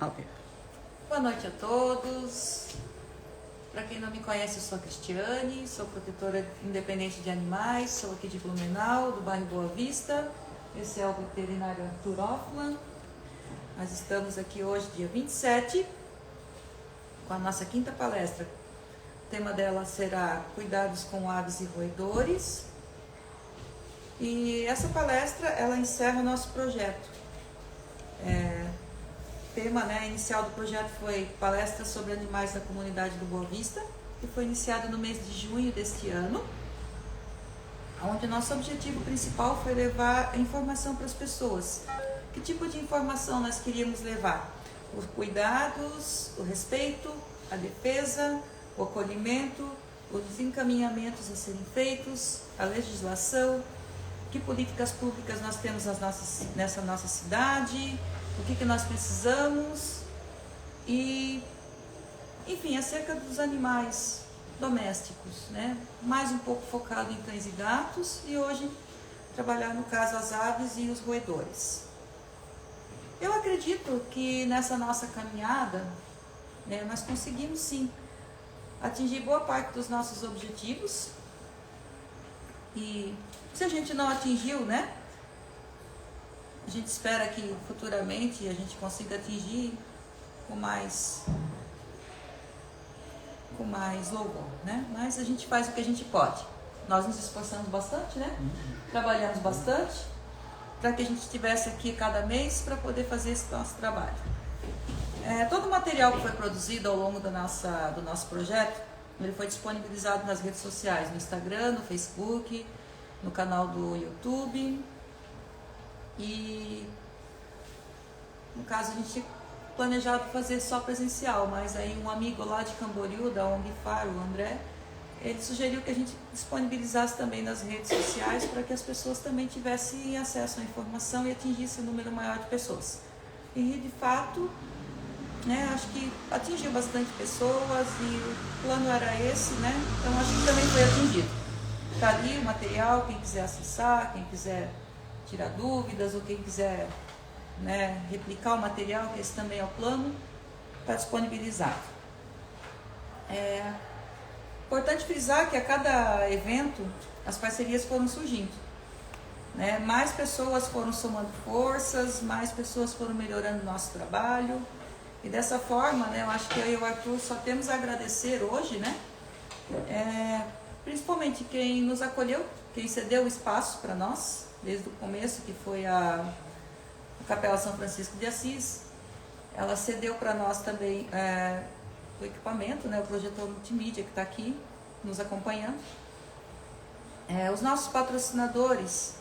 Cláudia. Boa noite a todos. Para quem não me conhece, eu sou a Cristiane, sou protetora independente de animais, sou aqui de Blumenau, do bairro Boa Vista. Esse é o veterinário Arthur Hoffman. Nós estamos aqui hoje, dia 27, com a nossa quinta palestra. O tema dela será Cuidados com aves e roedores. E essa palestra, ela encerra o nosso projeto. O tema inicial do projeto foi palestra sobre animais da comunidade do Boa Vista, que foi iniciado no mês de junho deste ano, onde o nosso objetivo principal foi levar informação para as pessoas. Que tipo de informação nós queríamos levar? Os cuidados, o respeito, a defesa, o acolhimento, os encaminhamentos a serem feitos, a legislação, que políticas públicas nós temos nessa nossa cidade, o que nós precisamos e, enfim, acerca dos animais domésticos, né? Mais um pouco focado em cães e gatos e hoje trabalhar no caso as aves e os roedores. Eu acredito que nessa nossa caminhada, nós conseguimos sim atingir boa parte dos nossos objetivos e se a gente não atingiu, a gente espera que futuramente a gente consiga atingir com mais louvor, Mas a gente faz o que a gente pode. Nós nos esforçamos bastante, Trabalhamos bastante para que a gente estivesse aqui cada mês para poder fazer esse nosso trabalho. Todo o material que foi produzido ao longo do nosso projeto, ele foi disponibilizado nas redes sociais, no Instagram, no Facebook, no canal do YouTube. E no caso a gente tinha planejado fazer só presencial, mas aí um amigo lá de Camboriú, da ONG Faro, o André, ele sugeriu que a gente disponibilizasse também nas redes sociais para que as pessoas também tivessem acesso à informação e atingisse um número maior de pessoas. E de fato, acho que atingiu bastante pessoas e o plano era esse, então acho que também foi atingido. Está ali o material, quem quiser acessar, quem quiser tirar dúvidas ou quem quiser replicar o material, que esse também é o plano, está disponibilizado. Importante frisar que a cada evento as parcerias foram surgindo. Mais pessoas foram somando forças, mais pessoas foram melhorando o nosso trabalho. E dessa forma, eu acho que eu e o Arthur só temos a agradecer hoje, principalmente quem nos acolheu, quem cedeu o espaço para nós, desde o começo, que foi a Capela São Francisco de Assis. Ela cedeu para nós também o equipamento, o projetor multimídia que está aqui nos acompanhando. Os nossos patrocinadores,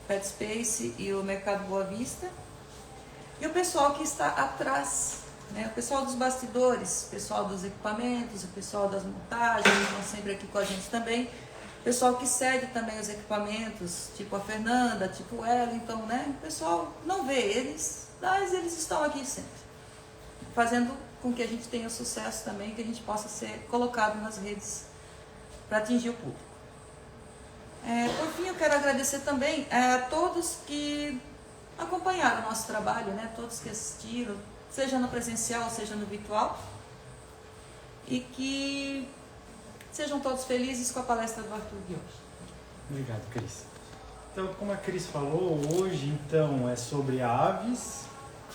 Pet Space e o Mercado Boa Vista. E o pessoal que está atrás, o pessoal dos bastidores, o pessoal dos equipamentos, o pessoal das montagens, que estão sempre aqui com a gente também. O pessoal que cede também os equipamentos, tipo a Fernanda, tipo o Wellington, O pessoal não vê eles, mas eles estão aqui sempre, fazendo com que a gente tenha sucesso também, que a gente possa ser colocado nas redes para atingir o público. Por fim, eu quero agradecer também a todos que acompanharam o nosso trabalho, Todos que assistiram, seja no presencial, seja no virtual, e que sejam todos felizes com a palestra do Arthur de hoje. Obrigado, Cris. Então, como a Cris falou, hoje então é sobre aves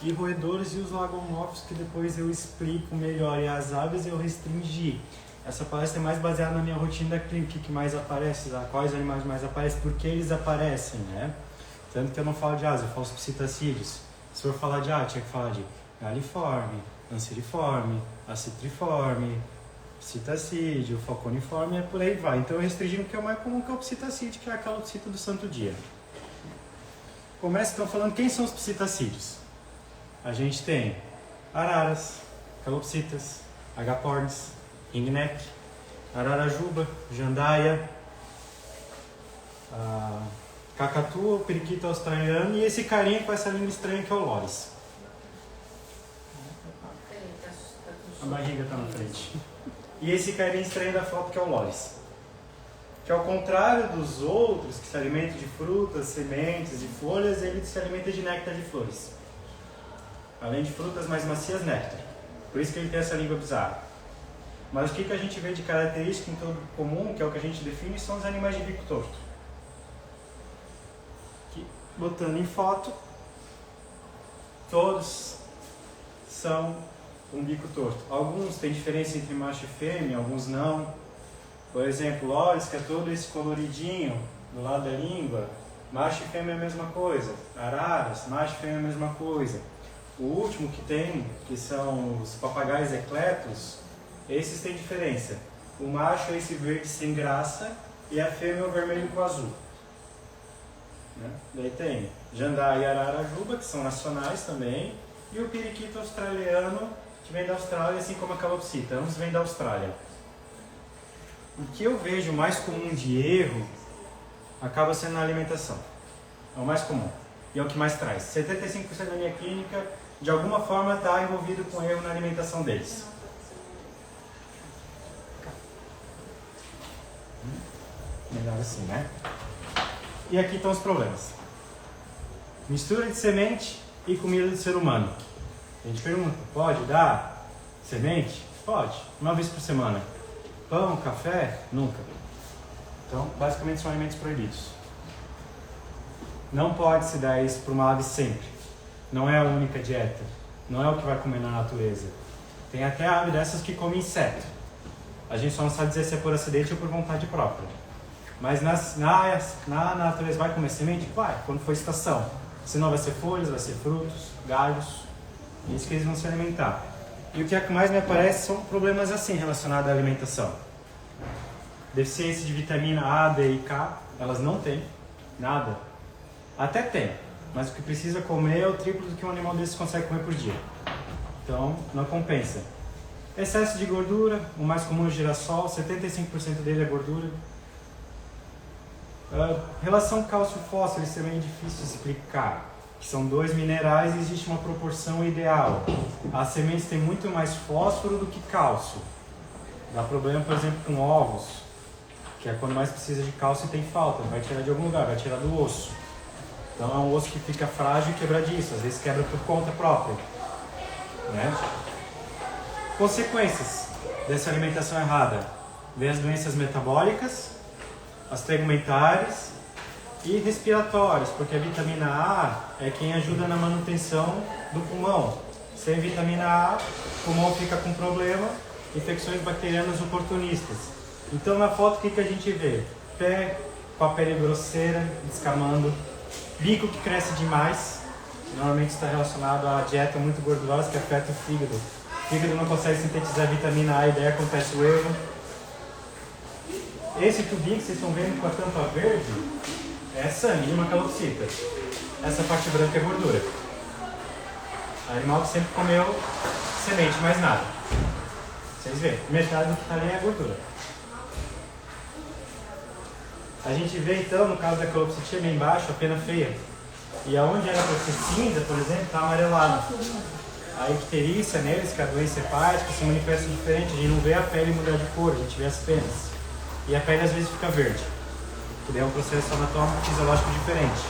e roedores e os lagomorfos, que depois eu explico melhor. E as aves eu restringi. Essa palestra é mais baseada na minha rotina da clínica, que mais aparece, quais animais mais aparecem, porque eles aparecem, Tanto que eu não falo de aves, eu falo os psitacídeos. Se for falar de ave, tinha que falar de galiforme, anseriforme, acitriforme, psitacídeo, falconiforme, por aí vai. Então eu restringi no que é o mais comum, que é o psitacídeo, que é a calopsita do santo dia. Começa então falando quem são os psitacídeos. A gente tem araras, calopsitas, agapornis, ringneck, ararajuba, jandaia, cacatua, periquito australiano e esse carinha com essa língua estranha que é o loris. A barriga está na frente. E esse carinha estranho da foto que é o loris. Que ao contrário dos outros que se alimentam de frutas, sementes e folhas, ele se alimenta de néctar de flores. Além de frutas mais macias, néctar. Por isso que ele tem essa língua bizarra. Mas o que a gente vê de característica em todo comum, que é o que a gente define, são os animais de bico torto. Aqui, botando em foto, todos são um bico torto. Alguns têm diferença entre macho e fêmea, alguns não. Por exemplo, Loris, que é todo esse coloridinho do lado da língua, macho e fêmea é a mesma coisa. Araras, macho e fêmea é a mesma coisa. O último que tem, que são os papagaios ecletos, esses têm diferença. O macho é esse verde sem graça e a fêmea é o vermelho com azul. Né? Daí tem jandar e ararajuba, que são nacionais também, e o periquito australiano, que vem da Austrália, assim como a calopsita. Ambos vêm da Austrália. O que eu vejo mais comum de erro acaba sendo na alimentação. É o mais comum e é o que mais traz. 75% da minha clínica, de alguma forma, está envolvido com erro na alimentação deles. Melhor assim, né? E aqui estão os problemas. Mistura de semente e comida do ser humano. A gente pergunta, pode dar semente? Pode, uma vez por semana. Pão, café? Nunca. Então, basicamente são alimentos proibidos. Não pode se dar isso para uma ave sempre. Não é a única dieta. Não é o que vai comer na natureza. Tem até ave dessas que come inseto. A gente só não sabe dizer se é por acidente ou por vontade própria. Mas na natureza vai comer semente? Vai, quando for estação. Senão vai ser folhas, vai ser frutos, galhos. É isso que eles vão se alimentar. E o que mais me aparece são problemas assim relacionados à alimentação. Deficiência de vitamina A, D e K, elas não têm nada. Até tem, mas o que precisa comer é o triplo do que um animal desse consegue comer por dia. Então, não compensa. Excesso de gordura, o mais comum é o girassol, 75% dele é gordura. Relação cálcio-fósforo, isso é meio difícil de explicar. Que são dois minerais e existe uma proporção ideal. As sementes têm muito mais fósforo do que cálcio. Dá problema, por exemplo, com ovos, que é quando mais precisa de cálcio e tem falta. Vai tirar de algum lugar, vai tirar do osso. Então é um osso que fica frágil e quebradiço, às vezes quebra por conta própria. Né? Consequências dessa alimentação errada. Vem as doenças metabólicas, as tegumentares e respiratórias, porque a vitamina A é quem ajuda na manutenção do pulmão. Sem vitamina A, o pulmão fica com problema, infecções bacterianas oportunistas. Então na foto o que a gente vê? Pé com a pele grosseira, descamando, bico que cresce demais, normalmente está relacionado à dieta muito gordurosa que afeta o fígado. O fígado não consegue sintetizar vitamina A e daí acontece o erro. Esse tubinho que vocês estão vendo com a tampa verde é sangue de uma calopsita. Essa parte branca é gordura. Animal que sempre comeu semente, mais nada. Vocês veem, metade do que está ali é gordura. A gente vê então, no caso da calopsitia, bem embaixo, a pena feia. E aonde era para ser cinza, por exemplo, está amarelado. A icterícia neles, que é a doença hepática, se manifesta diferente. A gente não vê a pele mudar de cor, a gente vê as penas. E a pele às vezes fica verde. Que daí é um processo anatômico fisiológico diferente.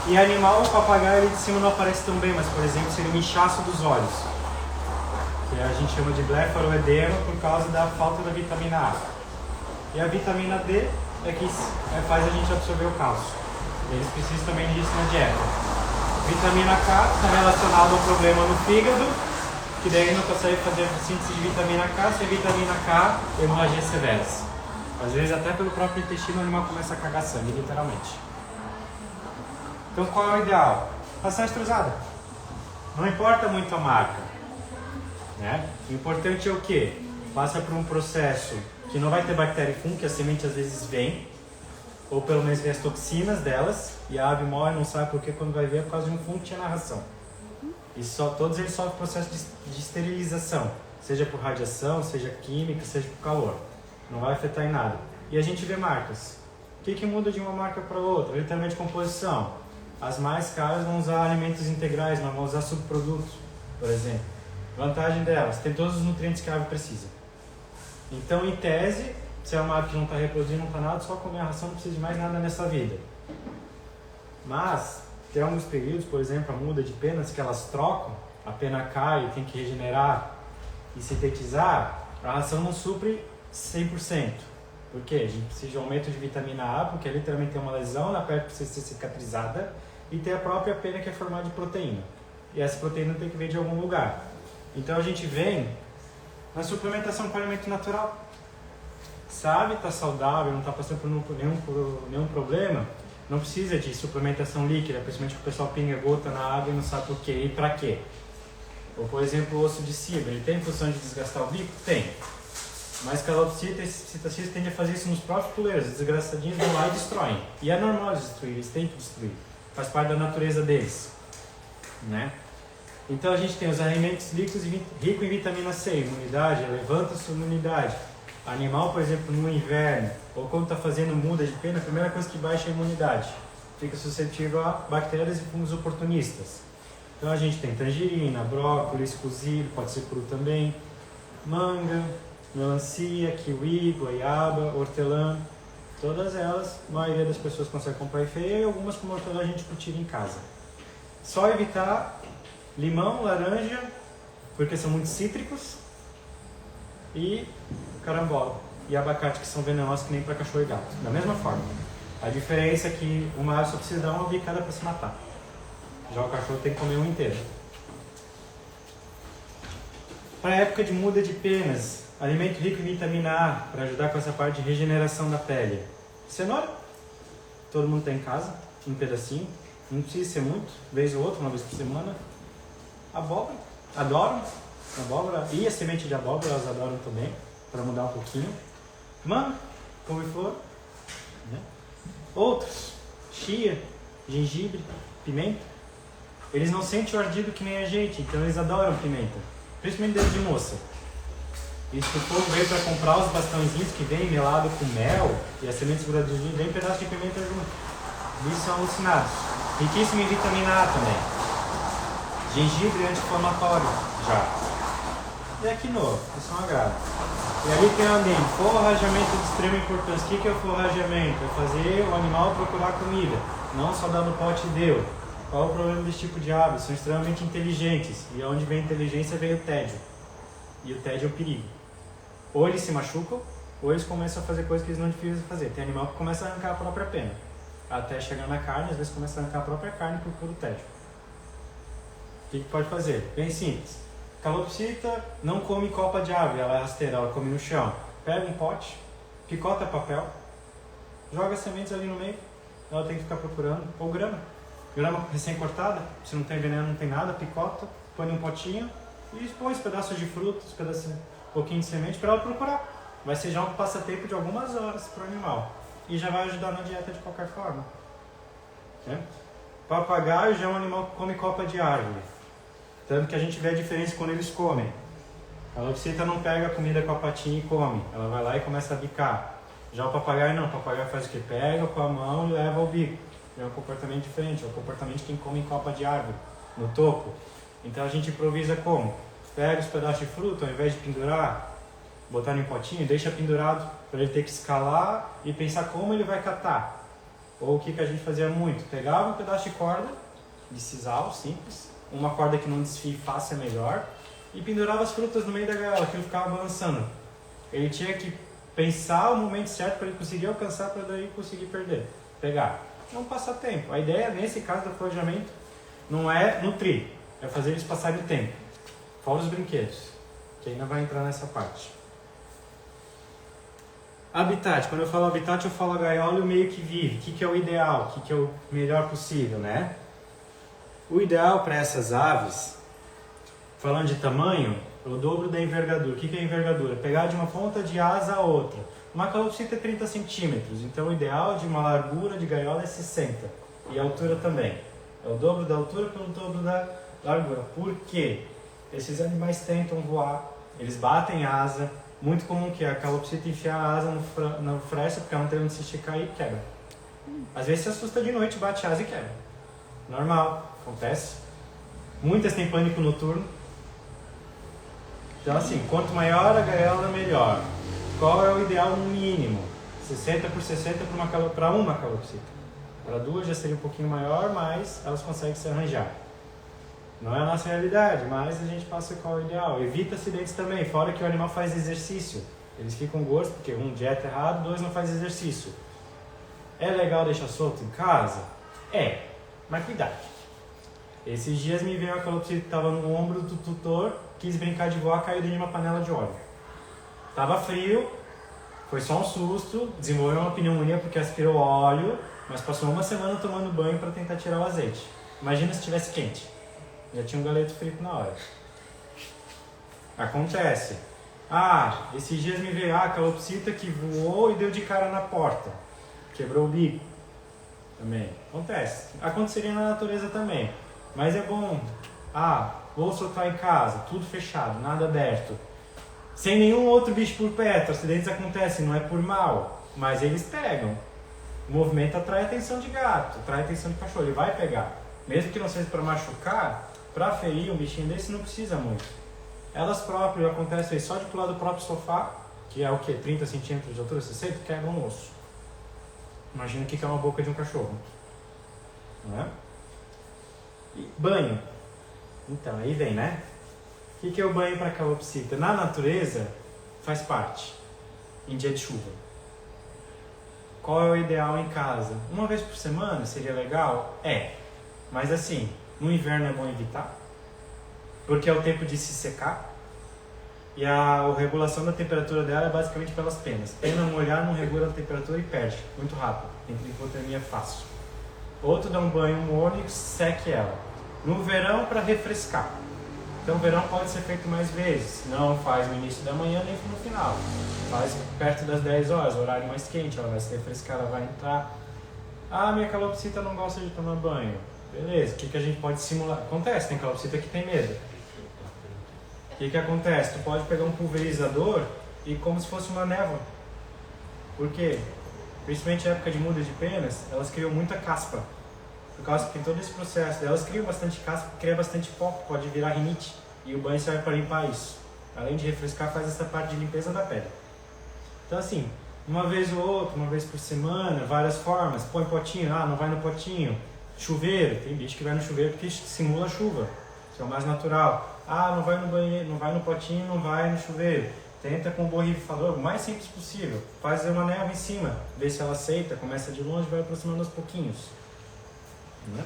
E animal, o papagaio ali de cima não aparece tão bem, mas por exemplo seria um inchaço dos olhos. Que a gente chama de blefaroedema por causa da falta da vitamina A. E a vitamina D é que faz a gente absorver o cálcio. Eles precisam também disso na dieta. Vitamina K está relacionada ao problema no fígado, que daí não consegue fazer a síntese de vitamina K, sem vitamina K, hemorragias severas. Às vezes até pelo próprio intestino o animal começa a cagar sangue, literalmente. Então qual é o ideal? Ração extrusada. Não importa muito a marca. Né? O importante é o quê? Passa por um processo que não vai ter bactéria e fungo, que a semente às vezes vem, ou pelo menos vem as toxinas delas, e a ave morre, não sabe porque quando vai ver é por causa de um fungo que tinha na ração. E todos eles sofrem processo de esterilização, seja por radiação, seja química, seja por calor. Não vai afetar em nada. E a gente vê marcas. O que muda de uma marca para outra? Literalmente composição. As mais caras vão usar alimentos integrais, não vão usar subprodutos, por exemplo. Vantagem delas, tem todos os nutrientes que a ave precisa. Então, em tese, se é uma ave que não está reproduzindo, não está nada, só comer a ração não precisa de mais nada nessa vida. Mas, tem alguns períodos, por exemplo, a muda de penas que elas trocam, a pena cai e tem que regenerar e sintetizar, a ração não supre 100%. Por quê? A gente precisa de um aumento de vitamina A, porque literalmente tem uma lesão na pele que precisa ser cicatrizada, e tem a própria pena que é formada de proteína. E essa proteína tem que vir de algum lugar. Então a gente vem na suplementação com alimento natural. Sabe, está saudável, não está passando por nenhum problema, não precisa de suplementação líquida, principalmente que o pessoal pinga gota na água e não sabe por quê e para quê. Ou, por exemplo, o osso de cibra, ele tem função de desgastar o bico? Tem. Mas calopsita e citacídeos tendem a fazer isso nos próprios puleiros, os desgraçadinhos vão lá e destroem. E é normal eles destruir, eles têm que destruir. Faz parte da natureza deles. Né? Então a gente tem os alimentos líquidos ricos em vitamina C, imunidade, levanta a sua imunidade. Animal, por exemplo, no inverno, ou quando está fazendo muda de pena, a primeira coisa que baixa é a imunidade. Fica suscetível a bactérias e fungos oportunistas. Então a gente tem tangerina, brócolis, cozido, pode ser cru também, manga, melancia, kiwi, goiaba, hortelã. Todas elas, a maioria das pessoas consegue comprar e feia, e algumas como hortelã a gente cultiva em casa. Só evitar limão, laranja, porque são muito cítricos, e carambola e abacate, que são venenosos que nem para cachorro e gato. Da mesma forma. A diferença é que uma ave só precisa dar uma bicada para se matar. Já o cachorro tem que comer um inteiro. Para a época de muda de penas, alimento rico em vitamina A, para ajudar com essa parte de regeneração da pele. Cenoura. Todo mundo tem em casa, um pedacinho. Não precisa ser muito, vez ou outra, uma vez por semana. Abóbora. Adoram. Abóbora e a semente de abóbora, elas adoram também, para mudar um pouquinho. Manga, couve-flor. Né? Outros, chia, gengibre, pimenta. Eles não sentem o ardido que nem a gente, então eles adoram pimenta. Principalmente dedo de moça. E se o povo veio para comprar os bastãozinhos que vem melado com mel e as sementes gradudinhas, vem um pedaço de pimenta junto. Eles são alucinados. Riquíssimo em vitamina A também. Gengibre anti-inflamatório, já. E a quinoa, isso é um agrado. E ali tem também forrajamento de extrema importância. O que é o forrajamento? É fazer o animal procurar comida, não só dar no pote e deu. Qual é o problema desse tipo de ave? São extremamente inteligentes. E onde vem a inteligência vem o tédio. E o tédio é o perigo. Ou eles se machucam, ou eles começam a fazer coisas que eles não deviam fazer. Tem animal que começa a arrancar a própria pena. Até chegar na carne, às vezes começa a arrancar a própria carne por puro tédio. O que pode fazer? Bem simples. Calopsita não come copa de ave, ela é rasteira, ela come no chão. Pega um pote, picota papel, joga as sementes ali no meio, ela tem que ficar procurando, ou grama. Grama recém-cortada, se não tem veneno, não tem nada, picota, põe num potinho e põe os pedaços de frutas, um pouquinho de semente para ela procurar. Vai ser já um passatempo de algumas horas para o animal e já vai ajudar na dieta de qualquer forma. Papagaio já é um animal que come copa de árvore. Tanto que a gente vê a diferença quando eles comem. A calopsita não pega a comida com a patinha e come. Ela vai lá e começa a bicar. Já o papagaio não. O papagaio faz o que? Pega com a mão e leva ao bico. É um comportamento diferente. É o comportamento de quem come em copa de árvore, no topo. Então a gente improvisa como? Pega os pedaços de fruta, ao invés de pendurar, botar em potinho, deixa pendurado para ele ter que escalar e pensar como ele vai catar. Ou o que a gente fazia muito? Pegava um pedaço de corda, de sisal, simples, uma corda que não desfie fácil é melhor, e pendurava as frutas no meio da gaiola, que ele ficava balançando. Ele tinha que pensar o momento certo para ele conseguir alcançar, para daí conseguir pegar. É um passatempo. A ideia, nesse caso do forjamento, não é nutrir, é fazer eles passarem o tempo. Fora os brinquedos, que ainda vai entrar nessa parte. Habitat. Quando eu falo habitat, eu falo a gaiola e o meio que vive. O que é o ideal? O que é o melhor possível, né? O ideal para essas aves, falando de tamanho, é o dobro da envergadura. O que é a envergadura? Pegar de uma ponta de asa a outra. Uma calopsita é 30 centímetros, então o ideal de uma largura de gaiola é 60. E a altura também. É o dobro da altura pelo dobro da largura. Por quê? Esses animais tentam voar, eles batem asa. Muito comum que a calopsita enfiar a asa no fresta, porque ela não tem onde se esticar e quebra. Às vezes se assusta de noite, bate asa e quebra. Normal, acontece. Muitas têm pânico noturno. Então assim, quanto maior a gaiola, melhor. Qual é o ideal no mínimo? 60 por 60 para uma calopsita. Para duas já seria um pouquinho maior, mas elas conseguem se arranjar. Não é a nossa realidade, mas a gente passa qual é o ideal. Evita acidentes também, fora que o animal faz exercício. Eles ficam gordos porque um dieta errado, 2 não faz exercício. É legal deixar solto em casa? É, mas cuidado. Esses dias me veio uma calopsita que estava no ombro do tutor, quis brincar de voar, caiu dentro de uma panela de óleo. Tava frio, foi só um susto, desenvolveu uma pneumonia porque aspirou óleo, mas passou uma semana tomando banho para tentar tirar o azeite. Imagina se estivesse quente. Já tinha um galeto frito na hora. Acontece. Esses dias me veio a calopsita que voou e deu de cara na porta. Quebrou o bico. Também. Acontece. Aconteceria na natureza também. Mas é bom. Vou soltar em casa, tudo fechado, nada aberto. Sem nenhum outro bicho por perto. Acidentes acontecem, não é por mal. Mas eles pegam. O movimento atrai atenção de gato, atrai atenção de cachorro. Ele vai pegar. Mesmo que não seja para machucar, para ferir um bichinho desse não precisa muito. Elas próprias acontecem só de pular do próprio sofá, que é o que? 30 centímetros de altura, 60, quebra um osso. Imagina o que é uma boca de um cachorro. Não é? E banho. Então, aí vem, né? O que é o banho para calopsita? Na natureza, faz parte. Em dia de chuva. Qual é o ideal em casa? Uma vez por semana seria legal? Mas assim, no inverno é bom evitar, porque é o tempo de se secar e a regulação da temperatura dela é basicamente pelas penas. Pena molhar não regula a temperatura e perde muito rápido, entra em hipotermia fácil. Outro dá um banho morno e seque ela. No verão, para refrescar. Então o verão pode ser feito mais vezes, não faz no início da manhã nem no final. Faz perto das 10 horas, horário mais quente, ela vai se refrescar, ela vai entrar. Minha calopsita não gosta de tomar banho. Beleza, o que a gente pode simular? Acontece, tem calopsita que tem medo. O que acontece? Tu pode pegar um pulverizador e como se fosse uma névoa. Por quê? Principalmente na época de muda de penas, elas criam muita caspa. Por causa que tem todo esse processo. Elas criam bastante caspa, cria bastante pó, pode virar rinite. E o banho serve para limpar isso. Além de refrescar, faz essa parte de limpeza da pele. Então assim, uma vez ou outra, uma vez por semana, várias formas. Põe potinho, não vai no potinho. Chuveiro, tem bicho que vai no chuveiro porque simula chuva, que é o mais natural. Não vai no banheiro, não vai no potinho, não vai no chuveiro. Tenta com o borrifador, o mais simples possível. Faz uma névoa em cima, vê se ela aceita, começa de longe e vai aproximando aos pouquinhos. Né?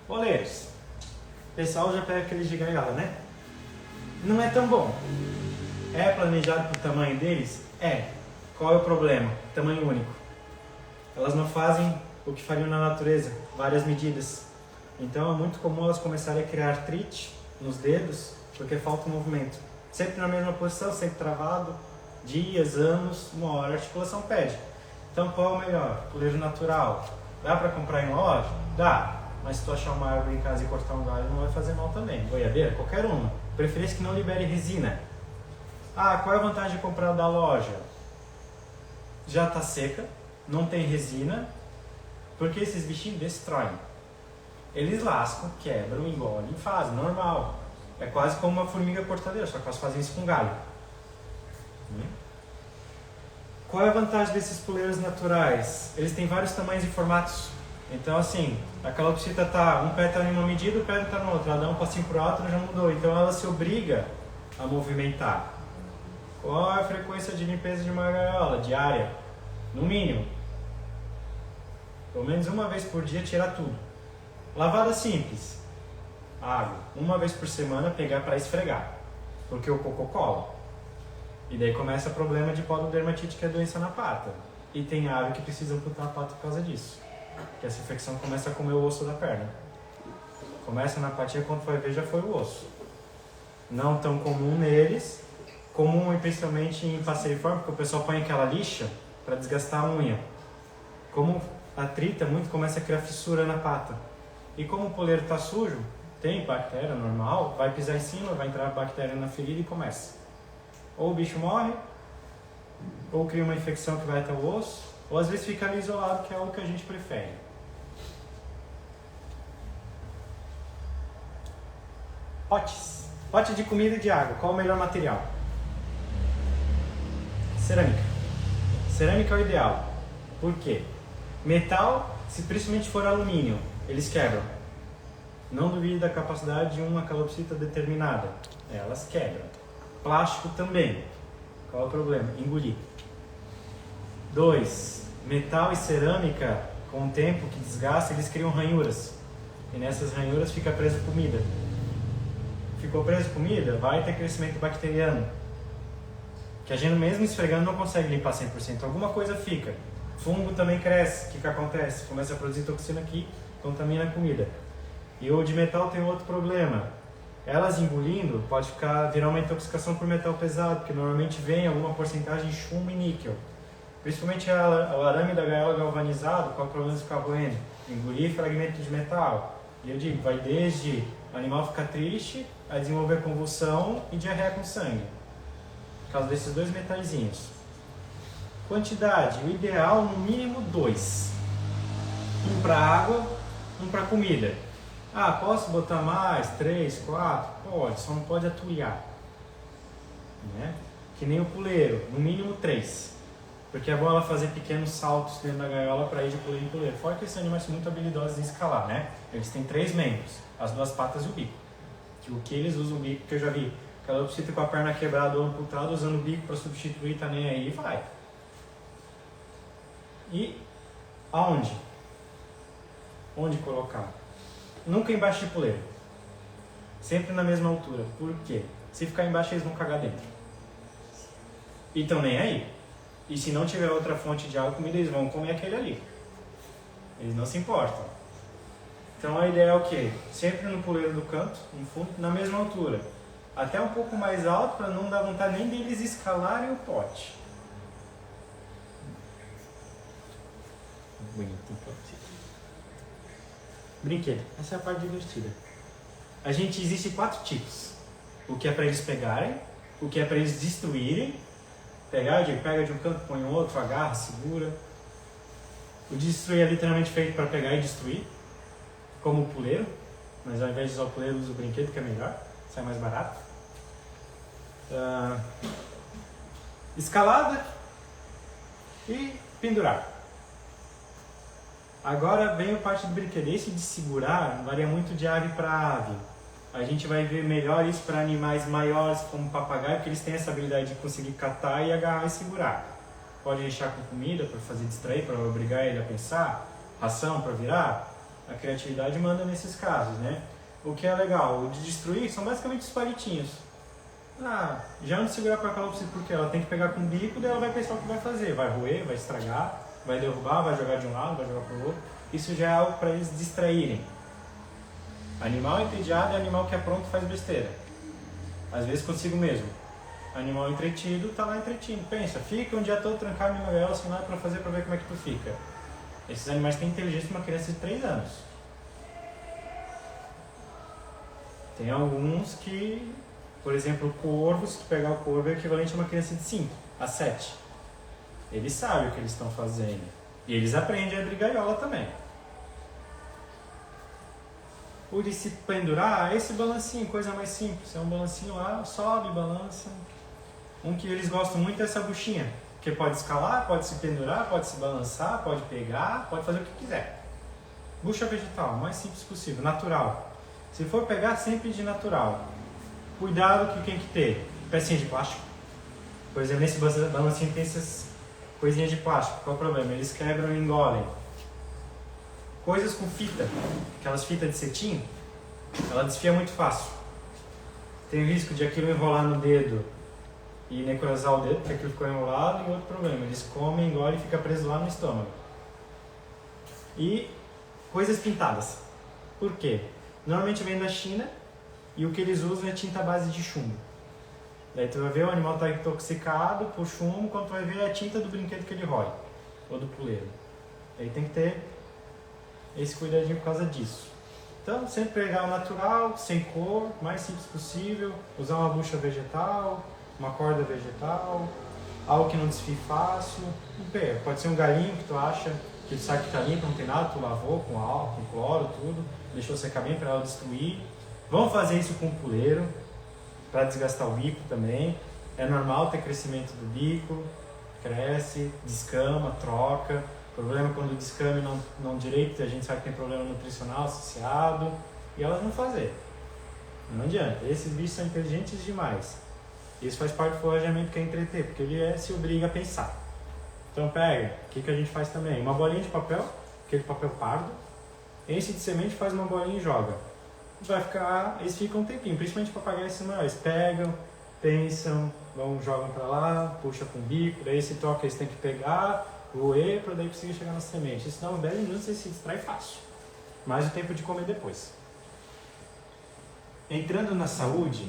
Oleiros. O pessoal já pega aqueles de gaiola, né? Não é tão bom. É planejado para o tamanho deles? Qual é o problema? Tamanho único. Elas não fazem o que fariam na natureza, várias medidas. Então é muito comum elas começarem a criar artrite nos dedos, porque falta movimento. Sempre na mesma posição, sempre travado, dias, anos, uma hora a articulação pede. Então qual é o melhor? Puleiro natural. Dá para comprar em loja? Dá. Mas se tu achar uma árvore em casa e cortar um galho, não vai fazer mal também. Goiabeira, qualquer uma. Preferência que não libere resina. Qual é a vantagem de comprar da loja? Já está seca, não tem resina, porque esses bichinhos destroem. Eles lascam, quebram, engolem, fazem, normal. É quase como uma formiga cortadeira, só que elas fazem isso com galho. Qual é a vantagem desses puleiros naturais? Eles têm vários tamanhos e formatos. Então assim, a calopsita um pé está em uma medida, o pé está no outro. Ela dá um passinho para o alto, ela já mudou. Então ela se obriga a movimentar. Qual é a frequência de limpeza de uma gaiola? Diária. No mínimo. Pelo menos uma vez por dia, tirar tudo. Lavada simples. Água. Uma vez por semana, pegar para esfregar. Porque o cocô cola. E daí começa o problema de pododermatite, que é a doença na pata. E tem ave que precisa amputar a pata por causa disso. Que essa infecção começa a comer o osso da perna. Começa na patinha, quando vai ver já foi o osso. Não tão comum neles. Comum principalmente em passeriforme, porque o pessoal põe aquela lixa para desgastar a unha. Como atrita muito, começa a criar fissura na pata. E como o puleiro está sujo, tem bactéria normal, vai pisar em cima, vai entrar a bactéria na ferida e começa. Ou o bicho morre, ou cria uma infecção que vai até o osso, ou às vezes fica ali isolado, que é o que a gente prefere. Potes. Pote de comida e de água. Qual o melhor material? Cerâmica. Cerâmica é o ideal. Por quê? Metal, se principalmente for alumínio, eles quebram. Não duvide da capacidade de uma calopsita determinada. Elas quebram. Plástico também. Qual é o problema? Engolir. 2. Metal e cerâmica, com o tempo que desgasta, eles criam ranhuras. E nessas ranhuras fica presa comida. Ficou presa comida, vai ter crescimento bacteriano. Que a gente mesmo esfregando não consegue limpar 100%. Alguma coisa fica. Fungo também cresce. O que acontece? Começa a produzir toxina aqui, contamina a comida. E o de metal tem outro problema. Elas engolindo, pode virar uma intoxicação por metal pesado, porque normalmente vem alguma porcentagem de chumbo e níquel. Principalmente o arame da gaiola galvanizado, qual é o problema de ficar roendo? Engolir fragmento de metal. E eu digo, vai desde o animal ficar triste, a desenvolver convulsão e diarreia com sangue. Por causa desses 2 metalzinhos. Quantidade, o ideal no mínimo 2. Um para água, um para comida. Ah, posso botar mais? 3, 4? Pode, só não pode atuiar. Né? Que nem o puleiro, no mínimo 3. Porque é bom ela fazer pequenos saltos dentro da gaiola para ir de puleiro em puleiro. Fora que esses animais são muito habilidosos em escalar, né? Eles têm 3 membros, as 2 patas e o bico. Que o que eles usam o bico, que eu já vi, calopsita com a perna quebrada ou amputada, usando o bico para substituir, tá nem aí e vai. E aonde? Onde colocar? Nunca embaixo de puleiro. Sempre na mesma altura. Por quê? Se ficar embaixo, eles vão cagar dentro. E estão nem aí. E se não tiver outra fonte de água e comida, eles vão comer aquele ali. Eles não se importam. Então a ideia é o quê? Sempre no puleiro do canto, no fundo, na mesma altura. Até um pouco mais alto para não dar vontade nem deles escalarem o pote. Bonito, brinquedo. Essa é a parte divertida. Existe 4 tipos. O que é para eles pegarem, o que é para eles destruírem. Pegar, pega de um canto, põe em outro, agarra, segura. O de destruir é literalmente feito para pegar e destruir, como o puleiro. Mas ao invés de usar o puleiro, usa o brinquedo, que é melhor, sai mais barato. Escalada e pendurar. Agora vem a parte do brinquedo. Esse de segurar varia muito de ave para ave. A gente vai ver melhor isso para animais maiores, como papagaio, porque eles têm essa habilidade de conseguir catar e agarrar e segurar. Pode deixar com comida para fazer distrair, para obrigar ele a pensar, ração para virar. A criatividade manda nesses casos, né? O que é legal, o de destruir são basicamente os palitinhos. Já não segurar para a calopsita porque ela tem que pegar com o bico, daí ela vai pensar o que vai fazer. Vai roer, vai estragar, vai derrubar, vai jogar de um lado, vai jogar para o outro. Isso já é algo para eles distraírem. Animal entediado é animal que é pronto e faz besteira. Às vezes consigo mesmo. Animal entretido, tá lá entretido. Pensa, fica um dia todo trancado numa gaiola sem nada para fazer para ver como é que tu fica. Esses animais têm inteligência de uma criança de 3 anos. Tem alguns que, por exemplo, corvos, se tu pegar o corvo é equivalente a uma criança de 5 a 7. Eles sabem o que eles estão fazendo. E eles aprendem a abrir gaiola também. O de se pendurar, esse balancinho, coisa mais simples. É um balancinho lá, sobe, balança. Um que eles gostam muito é essa buchinha. Que pode escalar, pode se pendurar, pode se balançar, pode pegar, pode fazer o que quiser. Bucha vegetal, o mais simples possível, natural. Se for pegar, sempre de natural. Cuidado que tem que ter pecinha de plástico. Por exemplo, nesse balancinho tem essas coisinhas de plástico. Qual é o problema? Eles quebram e engolem. Coisas com fita, aquelas fitas de cetim, ela desfia muito fácil. Tem o risco de aquilo enrolar no dedo e necrosar o dedo, porque aquilo ficou enrolado, e outro problema, eles comem, engolem e fica preso lá no estômago. E coisas pintadas. Por quê? Normalmente vem da China e o que eles usam é tinta à base de chumbo. Daí tu vai ver o animal está intoxicado por chumbo, quando tu vai ver é a tinta do brinquedo que ele rói, ou do puleiro. Aí tem que ter esse cuidadinho por causa disso. Então, sempre pegar o natural, sem cor, mais simples possível, usar uma bucha vegetal, uma corda vegetal, algo que não desfie fácil. Pode ser um galinho que tu acha que tu sabe que tá limpo, não tem nada, tu lavou com álcool, com cloro, tudo, deixou secar bem para ela destruir. Vamos fazer isso com o puleiro, para desgastar o bico também. É normal ter crescimento do bico, cresce, descama, troca. Problema quando o descame não direito, a gente sabe que tem problema nutricional associado, e elas vão fazer. Não adianta. Esses bichos são inteligentes demais. Isso faz parte do forrageamento que é entreter, porque ele se obriga a pensar. Então pega, o que a gente faz também? Uma bolinha de papel, aquele papel pardo, enche de semente, faz uma bolinha e joga. Eles ficam um tempinho, principalmente papagaios esses maiores. Pegam, pensam, jogam pra lá, puxa com o bico, daí se toca eles têm que pegar, roer, pra daí conseguir chegar na semente. Isso dá uns 10 minutos e se distrai fácil. Mais o tempo de comer depois. Entrando na saúde,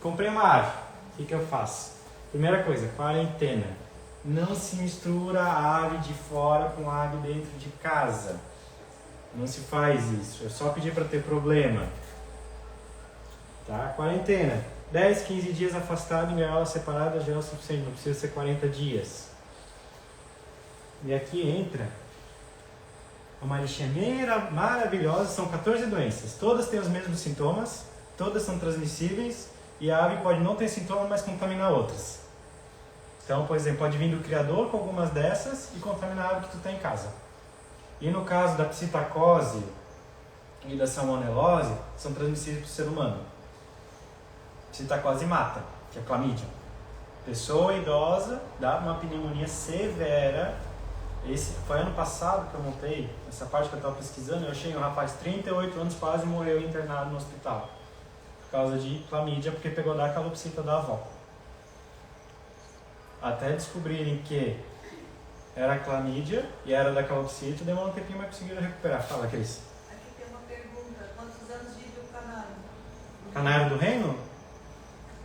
comprei uma ave. O que eu faço? Primeira coisa, quarentena. Não se mistura a ave de fora com a ave dentro de casa. Não se faz isso. É só pedir para ter problema. Tá? Quarentena. 10, 15 dias afastado em gaiola separada já é o suficiente. Não precisa ser 40 dias. E aqui entra uma lixemeira maravilhosa. São 14 doenças. Todas têm os mesmos sintomas. Todas são transmissíveis. E a ave pode não ter sintoma, mas contaminar outras. Então, por exemplo, pode vir do criador com algumas dessas e contaminar a ave que tu tem em casa. E no caso da psitacose e da salmonelose, são transmissíveis para o ser humano. Psitacose mata, que é clamídia. Pessoa idosa dá uma pneumonia severa. Esse foi ano passado que eu montei, essa parte que eu estava pesquisando, eu achei um rapaz de 38 anos quase morreu internado no hospital. Por causa de clamídia, porque pegou da calopsita da avó. Até descobrirem que era clamídia e era da calopsita, demorou um tempinho, mas conseguiram recuperar. Fala, Cris. Aqui tem uma pergunta. Quantos anos vive o canário? Canário do reino?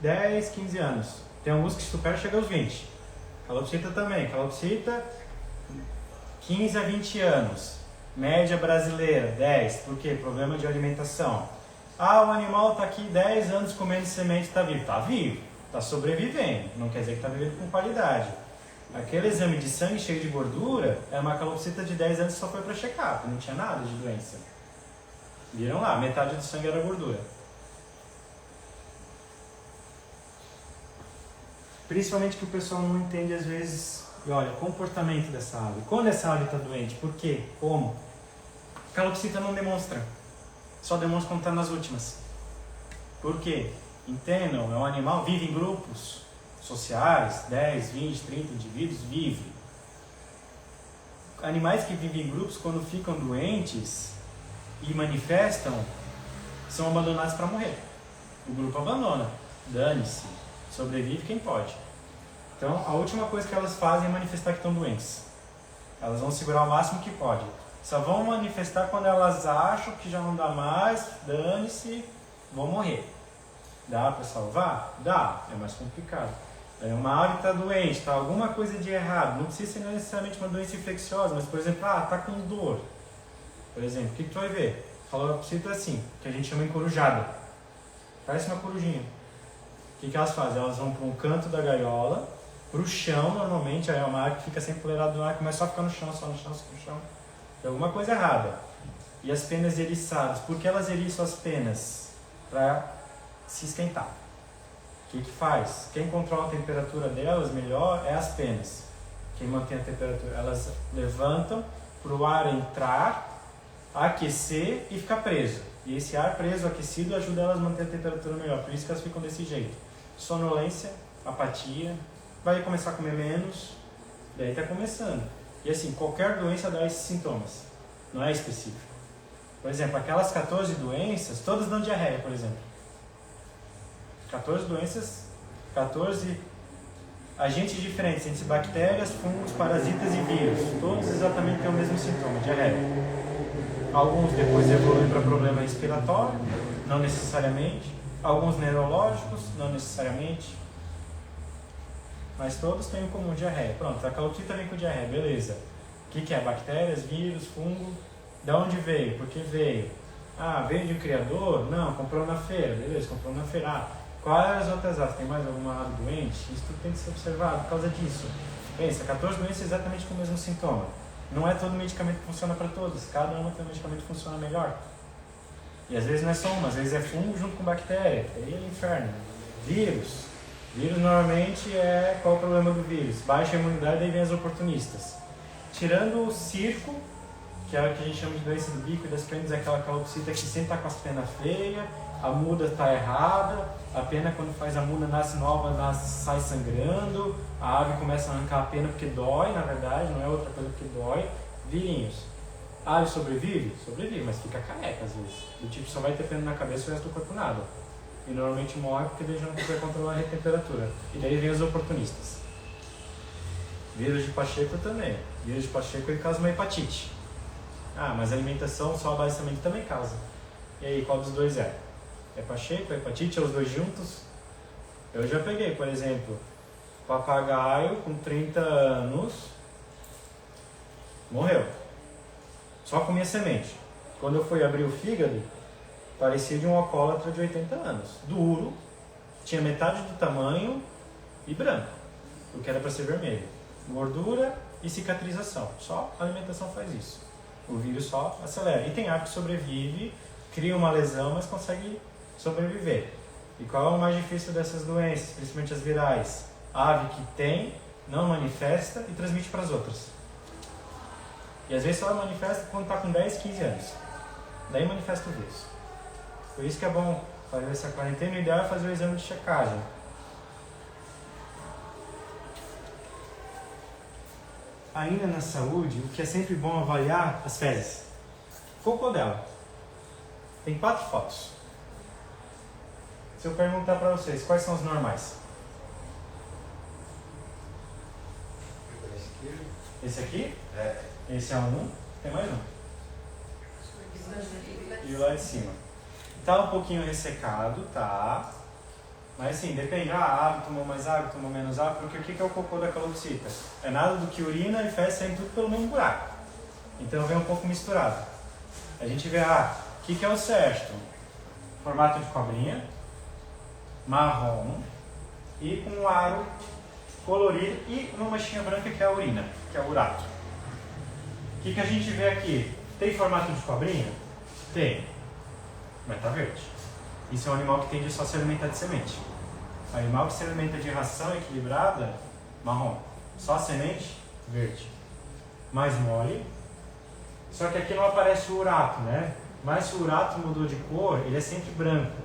10, 15 anos. Tem alguns que supera, chega aos 20. Calopsita também. Calopsita, 15 a 20 anos. Média brasileira, 10. Por quê? Problema de alimentação. Ah, o animal está aqui 10 anos comendo semente, está vivo. Está vivo, está sobrevivendo. Não quer dizer que está vivendo com qualidade. Aquele exame de sangue cheio de gordura é uma calopsita de 10 anos que só foi para check-up, não tinha nada de doença. Viram lá, metade do sangue era gordura. Principalmente que o pessoal não entende às vezes, e olha, o comportamento dessa ave. Quando essa ave está doente, por quê? Como? Calopsita não demonstra. Só demonstra quando está nas últimas. Por quê? Entendam, é um animal, vive em grupos sociais, 10, 20, 30 indivíduos, vive. Animais que vivem em grupos, quando ficam doentes e manifestam, são abandonados para morrer. O grupo abandona, dane-se, sobrevive quem pode. Então, a última coisa que elas fazem é manifestar que estão doentes. Elas vão segurar o máximo que pode. Só vão manifestar quando elas acham que já não dá mais, dane-se, vão morrer. Dá para salvar? Dá, é mais complicado. É uma ave que está doente, está alguma coisa de errado. Não precisa ser necessariamente uma doença infecciosa, mas por exemplo, está com dor. Por exemplo, o que tu vai ver? Calopsita assim, que a gente chama encorujada. Parece uma corujinha. O que elas fazem? Elas vão para um canto da gaiola, para o chão normalmente, aí é uma ave que fica sempre empoleirada no ar, começa só a ficar no chão, só no chão, só no chão. Tem alguma coisa errada. E as penas eriçadas. Por que elas eriçam as penas? Para se esquentar. O que faz? Quem controla a temperatura delas melhor é as penas. Quem mantém a temperatura. Elas levantam para o ar entrar, aquecer e ficar preso. E esse ar preso, aquecido, ajuda elas a manter a temperatura melhor. Por isso que elas ficam desse jeito. Sonolência, apatia, vai começar a comer menos, daí está começando. E assim, qualquer doença dá esses sintomas, não é específico. Por exemplo, aquelas 14 doenças, todas dão diarreia, por exemplo. 14 doenças, 14 agentes diferentes entre bactérias, fungos, parasitas e vírus. Todos exatamente têm o mesmo sintoma, diarreia. Alguns depois evoluem para problema respiratório, não necessariamente. Alguns neurológicos, não necessariamente. Mas todos têm em comum diarreia. Pronto, a calopsita vem com diarreia, beleza. O que é? Bactérias, vírus, fungo. Da onde veio? Por que veio? Ah, veio de um criador? Não, comprou na feira. Beleza, comprou na feira. Ah, quais as outras aves? Tem mais alguma ave doente? Isso tudo tem que ser observado por causa disso. Pensa, 14 doenças exatamente com o mesmo sintoma. Não é todo medicamento que funciona para todos. Cada uma tem um medicamento que funciona melhor. E às vezes não é só uma, às vezes é fungo junto com bactéria. Aí é o inferno. Vírus. Vírus normalmente é... Qual é o problema do vírus? Baixa imunidade, daí vem as oportunistas. tirando o circo, que é o que a gente chama de doença do bico e das penas, é aquela calopsita que sempre está com as penas feias, a muda está errada, a pena quando faz a muda nasce nova, sai sangrando, a ave começa a arrancar a pena porque dói, na verdade, não é outra coisa porque dói. Virinhos. A ave sobrevive? Sobrevive, mas fica careca às vezes. Do tipo, só vai ter pena na cabeça e o resto do corpo nada. E normalmente morre porque daí já não consegue controlar a temperatura. E daí vem os oportunistas. Vírus de Pacheco também. Vírus de Pacheco ele causa uma hepatite. Ah, mas a alimentação só basicamente também causa. E aí, qual dos dois é? É Pacheco, é hepatite, é os dois juntos? Eu já peguei, por exemplo, papagaio com 30 anos, morreu. Só comia semente. Quando eu fui abrir o fígado, parecia de um alcoólatra de 80 anos. Duro, tinha metade do tamanho e branco, o que era para ser vermelho. Gordura e cicatrização. Só a alimentação faz isso. O vírus só acelera. E tem ave que sobrevive, cria uma lesão, mas consegue sobreviver. E qual é o mais difícil dessas doenças, principalmente as virais? A ave que tem, não manifesta e transmite para as outras. E às vezes só manifesta quando está com 10, 15 anos. Daí manifesta o vírus. Por isso que é bom fazer essa quarentena. O ideal é fazer o exame de checagem. Ainda na saúde, o que é sempre bom avaliar as fezes. Cocô dela. Tem 4 fotos. Se eu perguntar para vocês, quais são os normais? Esse aqui? É. Esse é um. Tem mais um. E o lá de cima. Tá um pouquinho ressecado, tá? Mas sim, depende. A ave tomou mais água, tomou menos água, porque o que é o cocô da calopsita? É nada do que urina e fezes saem tudo pelo mesmo buraco. Então vem um pouco misturado. A gente vê, o que é o certo? Formato de cobrinha, marrom e com um aro colorido e uma manchinha branca que é a urina, que é o urato. O que a gente vê aqui? Tem formato de cobrinha? Tem, mas tá verde. Isso é um animal que tende a só se alimentar de semente. O animal que se alimenta de ração equilibrada, marrom. Só semente, verde. Mais mole. Só que aqui não aparece o urato, né? Mas se o urato mudou de cor, ele é sempre branco.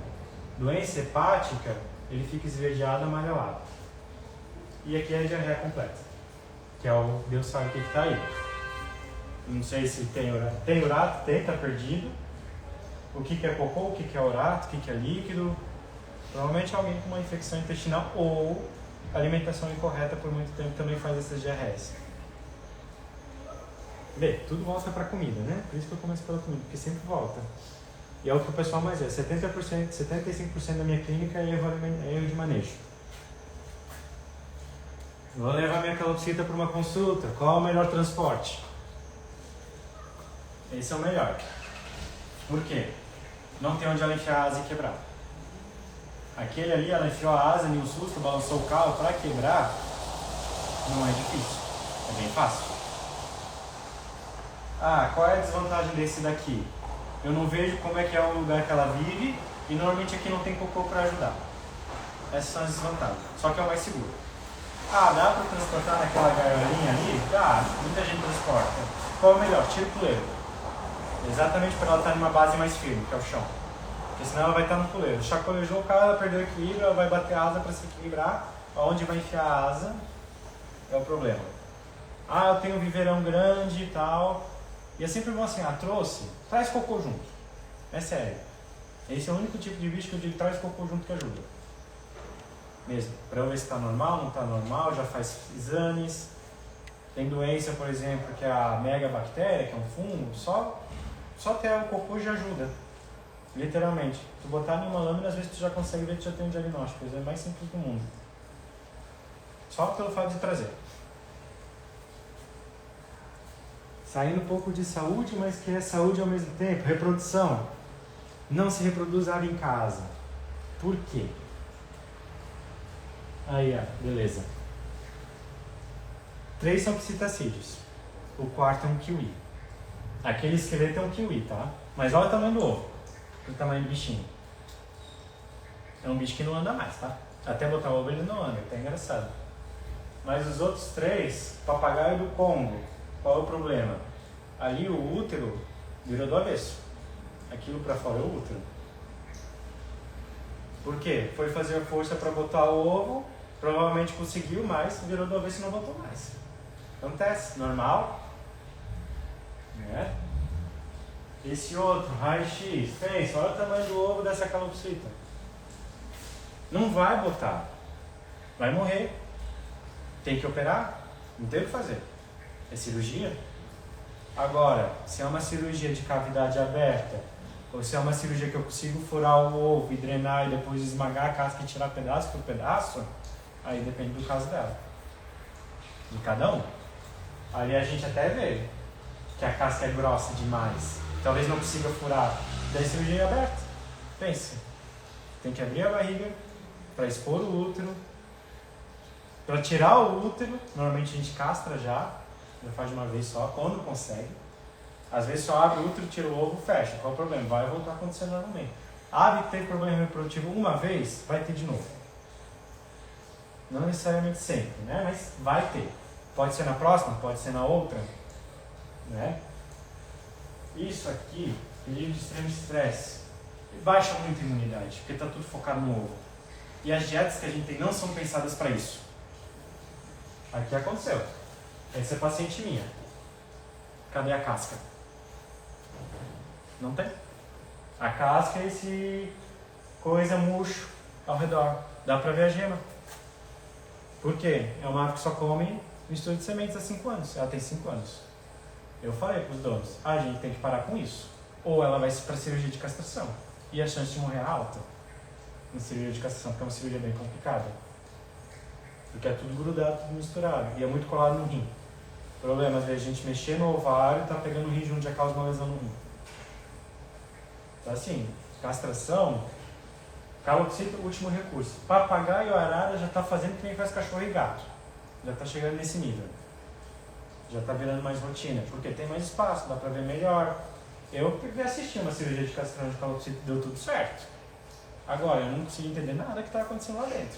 Doença hepática, ele fica esverdeado, amarelado. E aqui é a diarreia completa, que é o Deus sabe o que está aí. Não sei se tem urato. Tem urato? Tem, tá perdido. O que é cocô, o que é urato, o que é líquido. Provavelmente alguém com uma infecção intestinal ou alimentação incorreta por muito tempo também faz essas diarreias. Bem, tudo volta para a comida, né? Por isso que eu começo pela comida, porque sempre volta. E é o que o pessoal mais vê. 70%, 75% da minha clínica é erro de manejo. Vou levar minha calopsita para uma consulta. Qual é o melhor transporte? Esse é o melhor. Por quê? Não tem onde ela enfiar a asa e quebrar. Aquele ali, ela enfiou a asa, deu um susto, balançou o carro para quebrar. Não é difícil. É bem fácil. Qual é a desvantagem desse daqui? Eu não vejo como é que é o lugar que ela vive e normalmente aqui não tem cocô para ajudar. Essas são as desvantagens. Só que é o mais seguro. Dá para transportar naquela gaiolinha ali? Dá, muita gente transporta. Qual é o melhor? Tira o puleiro. Exatamente para ela estar numa base mais firme, que é o chão. Porque senão ela vai estar no puleiro. Chacoalhou o carro, ela perdeu o equilíbrio, ela vai bater a asa para se equilibrar. Onde vai enfiar a asa é o problema. Eu tenho um viveirão grande e tal. E é sempre bom assim, trouxe, traz cocô junto. É sério. Esse é o único tipo de bicho que eu digo, traz cocô junto que ajuda. Mesmo, para eu ver se está normal, não está normal, já faz exames. Tem doença, por exemplo, que é a megabactéria, que é um fungo, só ter o cocô já ajuda. Literalmente. Tu botar em uma lâmina, às vezes tu já consegue ver que já tem um diagnóstico. É o mais simples do mundo. Só pelo fato de trazer. Saindo um pouco de saúde, mas que é saúde ao mesmo tempo. Reprodução. Não se reproduz ave em casa. Por quê? Aí, beleza. 3 são psitacídeos. O 4º é um kiwi. Aquele esqueleto é um kiwi, tá? Mas olha o tamanho do ovo. O tamanho do bichinho. É um bicho que não anda mais, tá? Até botar o ovo ele não anda, tá engraçado. Mas os outros 3, papagaio do Congo, Qual é o problema? Ali o útero virou do avesso. Aquilo para fora é o útero. Por quê? Foi fazer força para botar o ovo, provavelmente conseguiu, mas virou do avesso e não botou mais. Acontece, normal. Né? Esse outro, raio-x, fez, olha o tamanho do ovo dessa calopsita. Não vai botar. Vai morrer. Tem que operar? Não tem o que fazer. É cirurgia. Agora, se é uma cirurgia de cavidade aberta, ou se é uma cirurgia que eu consigo furar o ovo e drenar e depois esmagar a casca e tirar pedaço por pedaço, aí depende do caso dela. De cada um. Ali a gente até vê que a casca é grossa demais. Talvez não consiga furar. Daí cirurgia aberta. Pense. Tem que abrir a barriga para expor o útero. Para tirar o útero, normalmente a gente castra já faz de uma vez só, quando consegue. Às vezes só abre o útero, tira o ovo, fecha. Qual é o problema? Vai voltar a acontecer normalmente. A ave que teve problema reprodutivo uma vez, vai ter de novo. Não necessariamente sempre, né? Mas vai ter. Pode ser na próxima, pode ser na outra. Né? Isso aqui, período de extremo estresse, baixa muito a imunidade, porque está tudo focado no ovo. E as dietas que a gente tem não são pensadas para isso. Aqui aconteceu. Essa é paciente minha. Cadê a casca? Não tem. A casca é esse coisa murcho ao redor. Dá pra ver a gema. Por quê? É uma ave que só come mistura de sementes há 5 anos. Ela tem 5 anos. Eu falei pros donos, a gente tem que parar com isso. Ou ela vai pra cirurgia de castração. E a chance de morrer é alta na cirurgia de castração, porque é uma cirurgia bem complicada. Porque é tudo grudado, tudo misturado. E é muito colado no rim. O problema, às vezes, a gente mexer no ovário e tá pegando o rim junto, já causa uma lesão no rim. Então, assim, castração, calopsita, último recurso. Papagaio e arara já tá fazendo que nem faz cachorro e gato. Já tá chegando nesse nível. Já tá virando mais rotina. Porque tem mais espaço, dá pra ver melhor. Eu assisti uma cirurgia de castração de calopsita e deu tudo certo. Agora, eu não consegui entender nada que tá acontecendo lá dentro.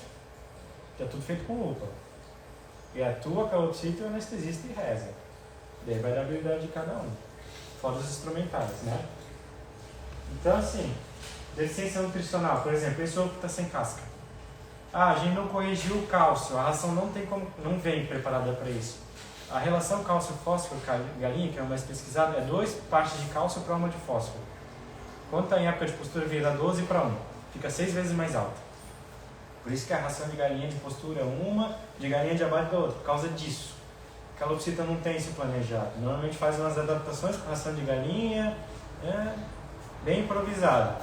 Já tudo feito com lupa. E atua calopsita, o anestesista e reza. Daí vai da habilidade de cada um. Fora os instrumentais, né? Então, assim, deficiência nutricional. Por exemplo, esse ovo que está sem casca. A gente não corrigiu o cálcio. A ração não tem como, não vem preparada para isso. A relação cálcio-fósforo, galinha, que é a mais pesquisada, é 2 partes de cálcio para 1 de fósforo. Quando está em época de postura, vira 12 para 1. Fica 6 vezes mais alta. Por isso que a ração de galinha de postura é uma, de galinha de abate da outra, por causa disso. A calopsita não tem isso planejado. Normalmente faz umas adaptações com ração de galinha, bem improvisado.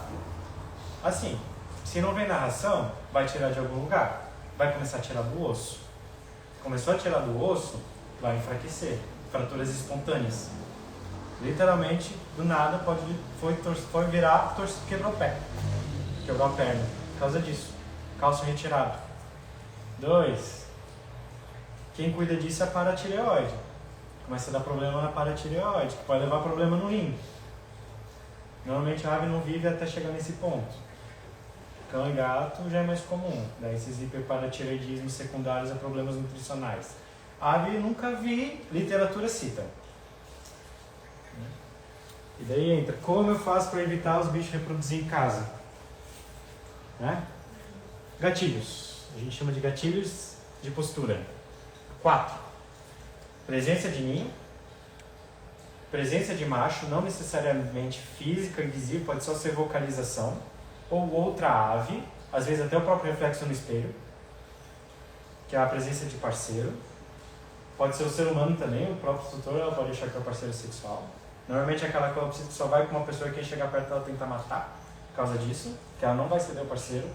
Assim, se não vem na ração, vai tirar de algum lugar. Vai começar a tirar do osso. Começou a tirar do osso, vai enfraquecer. Fraturas espontâneas. Literalmente, do nada, foi virar, quebrou o pé. Quebrou a perna. Por causa disso. Cálcio retirado. 2. Quem cuida disso é a paratireoide. Começa a dar problema na paratireoide, que pode levar problema no rim. Normalmente a ave não vive até chegar nesse ponto. Cão e gato já é mais comum. Daí esses hiperparatireoidismos secundários a problemas nutricionais. Ave eu nunca vi, literatura cita. E daí entra, como eu faço para evitar os bichos reproduzir em casa? Né? Gatilhos. A gente chama de gatilhos de postura. 4. Presença de ninho. Presença de macho, não necessariamente física, invisível, pode só ser vocalização. Ou outra ave, às vezes até o próprio reflexo no espelho, que é a presença de parceiro. Pode ser o ser humano também, o próprio tutor, ela pode achar que é o parceiro sexual. Normalmente é aquela calopsita que só vai com uma pessoa que quem chegar perto dela tenta matar, por causa disso, que ela não vai ceder o parceiro.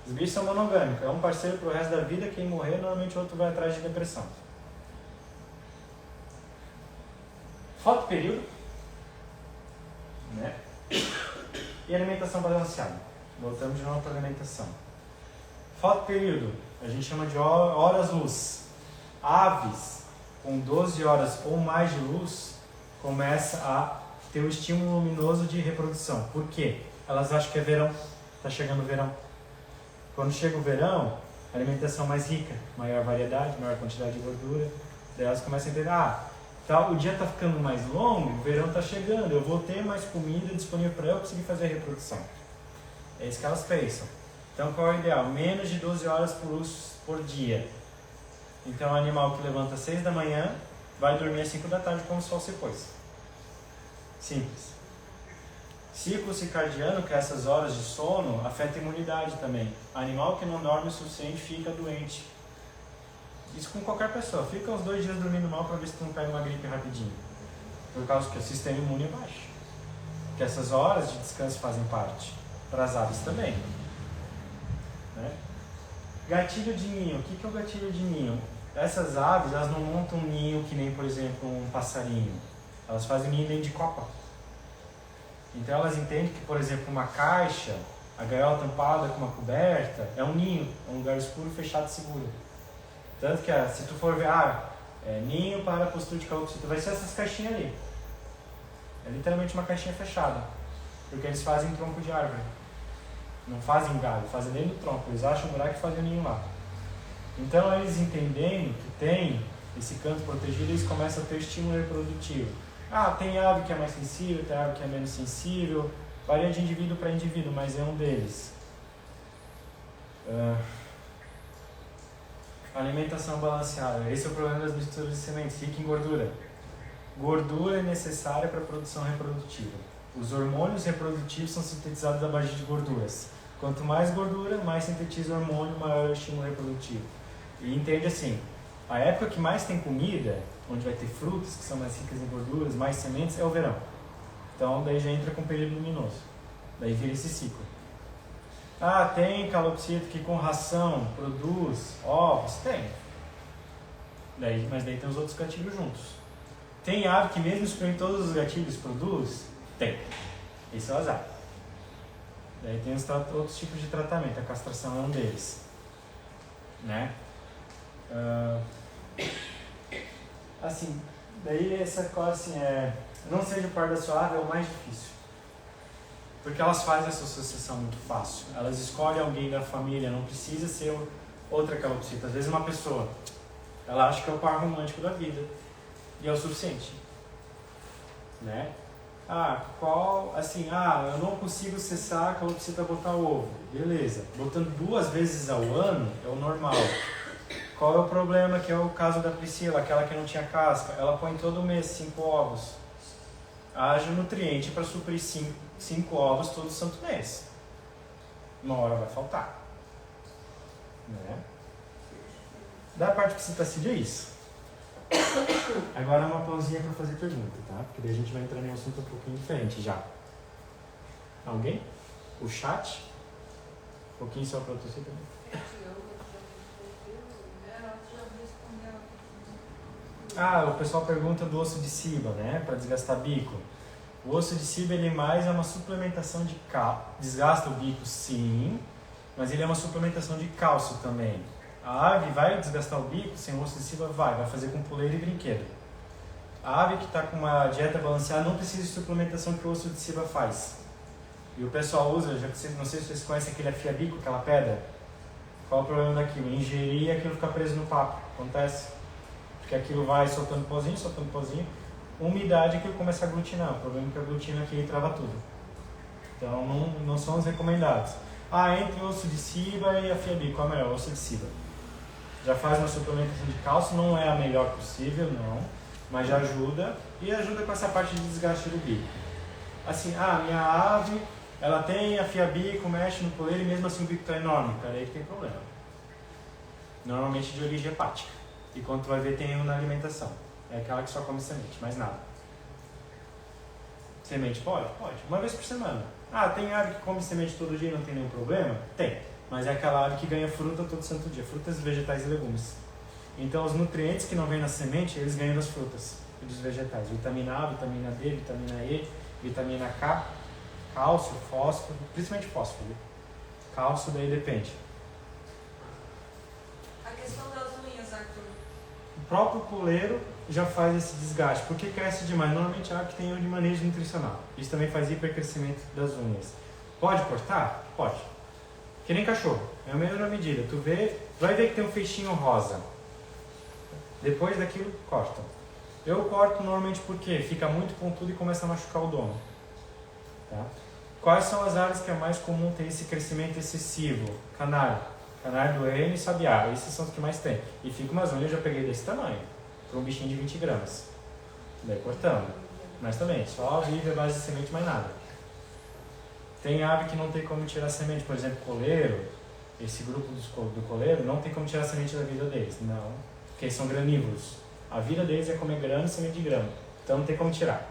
Os bichos são monogâmicos, é um parceiro pro resto da vida, quem morrer, normalmente o outro vai atrás de depressão. Fotoperíodo, né? E alimentação balanceada. Voltamos de novo para a alimentação. Fotoperíodo, a gente chama de horas-luz. Aves com 12 horas ou mais de luz começa a ter o estímulo luminoso de reprodução. Por quê? Elas acham que é verão, está chegando o verão. Quando chega o verão, a alimentação mais rica, maior variedade, maior quantidade de gordura. Daí elas começam a entender, Tá, o dia está ficando mais longo, o verão está chegando, eu vou ter mais comida disponível para eu conseguir fazer a reprodução. É isso que elas pensam. Então qual é o ideal? Menos de 12 horas por dia. Então o animal que levanta às 6 da manhã vai dormir às 5 da tarde como o sol se pôs. Simples. Ciclo circadiano, que é essas horas de sono, afeta a imunidade também. Animal que não dorme o suficiente fica doente. Isso com qualquer pessoa. Fica uns 2 dias dormindo mal para ver se tu não pega uma gripe rapidinho. Por causa que o sistema imune é baixo. Que essas horas de descanso fazem parte. Para as aves também. Né? Gatilho de ninho. O que é o gatilho de ninho? Essas aves, elas não montam um ninho que nem, por exemplo, um passarinho. Elas fazem ninho dentro de copa. Então elas entendem que, por exemplo, uma caixa, a gaiola tampada com uma coberta, é um ninho, é um lugar escuro, fechado e seguro. Tanto que se tu for ver, ninho para postura de calopsita, vai ser essas caixinhas ali. É literalmente uma caixinha fechada. Porque eles fazem tronco de árvore. Não fazem galho, fazem dentro do tronco. Eles acham um buraco e fazem o ninho lá. Então eles entendendo que tem esse canto protegido, eles começam a ter estímulo reprodutivo. Tem ave que é mais sensível, tem ave que é menos sensível. Varia de indivíduo para indivíduo, mas é um deles. Alimentação balanceada. Esse é o problema das misturas de sementes, rica em gordura. Gordura é necessária para a produção reprodutiva. Os hormônios reprodutivos são sintetizados a base de gorduras. Quanto mais gordura, mais sintetiza o hormônio, maior é o estímulo reprodutivo. E entende assim, a época que mais tem comida, onde vai ter frutas que são mais ricas em gorduras, mais sementes, é o verão. Então daí já entra com o período luminoso. Daí vira esse ciclo. Tem calopsita que com ração produz ovos? Tem. Mas daí tem os outros gatilhos juntos. Tem ave que mesmo excluindo todos os gatilhos produz? Tem. Esse é o azar. Daí tem outros tipos de tratamento. A castração é um deles. Né? Assim, daí essa coisa assim, não seja o par da sua ave é o mais difícil. Porque elas fazem essa associação muito fácil. Elas escolhem alguém da família, não precisa ser outra calopsita. Às vezes uma pessoa, ela acha que é o par romântico da vida. E é o suficiente. Né? Eu não consigo cessar a calopsita botar ovo. Beleza. Botando 2 vezes ao ano é o normal. Qual é o problema? Que é o caso da Priscila, aquela que não tinha casca. Ela põe todo mês 5 ovos. Haja nutriente para suprir 5 ovos todo santo mês. Uma hora vai faltar. Né? Da parte de citacídeo é isso. Agora uma pausinha para fazer pergunta, tá? Porque daí a gente vai entrar em um assunto um pouquinho diferente já. Alguém? O chat? Um pouquinho só para você também. O pessoal pergunta do osso de Ciba, né? Para desgastar bico. O osso de Ciba, ele mais é uma suplementação de cálcio. Desgasta o bico, sim, mas ele é uma suplementação de cálcio também. A ave vai desgastar o bico sem o osso de Ciba? Vai fazer com puleiro e brinquedo. A ave que está com uma dieta balanceada não precisa de suplementação que o osso de Ciba faz. E o pessoal usa, não sei se vocês conhecem aquele afia-bico, aquela pedra. Qual é o problema daquilo? Ingerir e aquilo fica preso no papo. Acontece. Porque aquilo vai soltando pozinho. Umidade é que começa a aglutinar. O problema é que a glutina aqui trava tudo. Então não são os recomendados. Entre o osso de Ciba e a afia-bico, qual é o melhor? O osso de Ciba. Já faz uma suplementação de cálcio, não é a melhor possível, não. Mas já ajuda. E ajuda com essa parte de desgaste do bico. Assim, minha ave, ela tem afia-bico, mexe no puleiro e mesmo assim o bico está enorme. Peraí que tem problema. Normalmente de origem hepática. E quando tu vai ver, tem erro na alimentação. É aquela que só come semente, mais nada. Semente pode? Pode. Uma vez por semana. Tem ave que come semente todo dia e não tem nenhum problema? Tem. Mas é aquela ave que ganha fruta todo santo dia. Frutas, vegetais e legumes. Então os nutrientes que não vêm na semente, eles ganham das frutas e dos vegetais. Vitamina A, vitamina D, vitamina E, vitamina K, cálcio, fósforo, principalmente fósforo. Cálcio daí depende. A questão das unhas, Arthur. O próprio puleiro já faz esse desgaste, porque cresce demais. Normalmente a ave que tem erro de manejo nutricional. Isso também faz hipercrescimento das unhas. Pode cortar? Pode. Que nem cachorro. É a mesma medida. Tu vai ver que tem um feixinho rosa. Depois daquilo, corta. Eu corto normalmente porque fica muito pontudo e começa a machucar o dono. Tá? Quais são as aves que é mais comum ter esse crescimento excessivo? Canário. Canário do reino e sabiá. Esses são os que mais tem. E fica umas unhas, eu já peguei desse tamanho. Para um bichinho de 20 gramas. Daí cortando. Mas também, só vive a base de semente, mais nada. Tem ave que não tem como tirar semente. Por exemplo, coleiro. Esse grupo do coleiro não tem como tirar semente da vida deles. Não. Porque eles são granívoros. A vida deles é comer grama e semente de grama. Então não tem como tirar.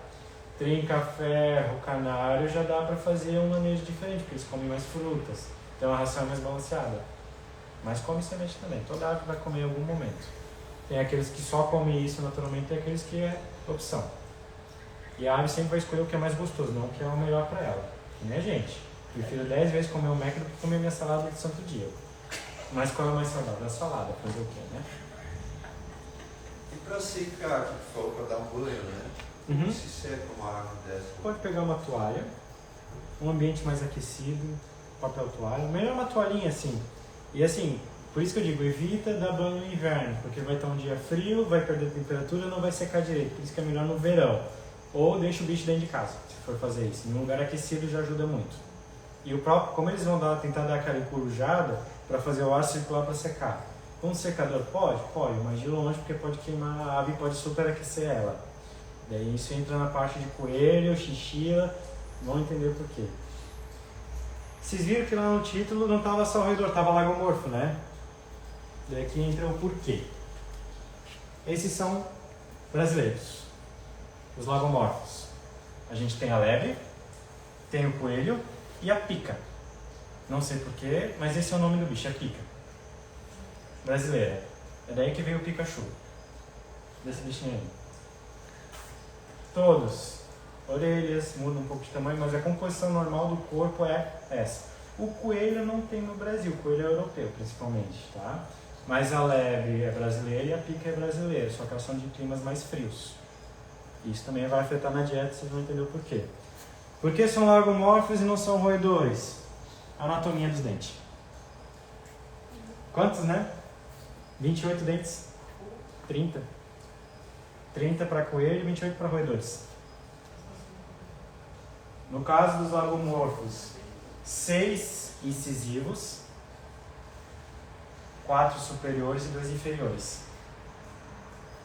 Trinca, ferro, canário, já dá para fazer um manejo diferente, porque eles comem mais frutas. Então a ração é mais balanceada. Mas come semente também. Toda ave vai comer em algum momento. Tem aqueles que só comem isso naturalmente, tem aqueles que é opção. E a ave sempre vai escolher o que é mais gostoso, não o que é o melhor para ela. Que nem a gente. Prefiro 10 vezes comer um Mac do que comer minha salada do santo dia. Mas qual é mais saudável? A salada, fazer o quê, né? E para secar, que tu falou, para dar um banho, né? Uhum. Se seca uma árvore dessa? Pode pegar uma toalha, um ambiente mais aquecido, papel toalha. Melhor uma toalhinha assim. E assim, por isso que eu digo, evita dar banho no inverno, porque vai estar um dia frio, vai perder temperatura, não vai secar direito. Por isso que é melhor no verão. Ou deixa o bicho dentro de casa, se for fazer isso. Em um lugar aquecido já ajuda muito. E o próprio, como eles vão tentar dar aquela encorujada para fazer o ar circular para secar. Com o secador pode? Pode, mas de longe, porque pode queimar, a ave pode superaquecer ela. Daí isso entra na parte de coelho, chinchila, vão entender por quê. Vocês viram que lá no título não estava só o roedor, estava lagomorfo, né? Daí aqui entra o porquê. Esses são brasileiros, os lagomorfos. A gente tem a lebre, tem o coelho e a pica. Não sei porquê, mas esse é o nome do bicho, é pica. Brasileira. É daí que veio o Pikachu. Desse bichinho aí. Todos. Orelhas, mudam um pouco de tamanho, mas a composição normal do corpo é essa. O coelho não tem no Brasil, o coelho é europeu principalmente, tá? Mas a lebre é brasileira e a pica é brasileira, só que elas são de climas mais frios. Isso também vai afetar na dieta, vocês vão entender o porquê. Por que são lagomorfos e não são roedores? Anatomia dos dentes. Quantos, né? 28 dentes. 30. 30 para coelho e 28 para roedores. No caso dos lagomorfos, 6 incisivos, 4 superiores e 2 inferiores.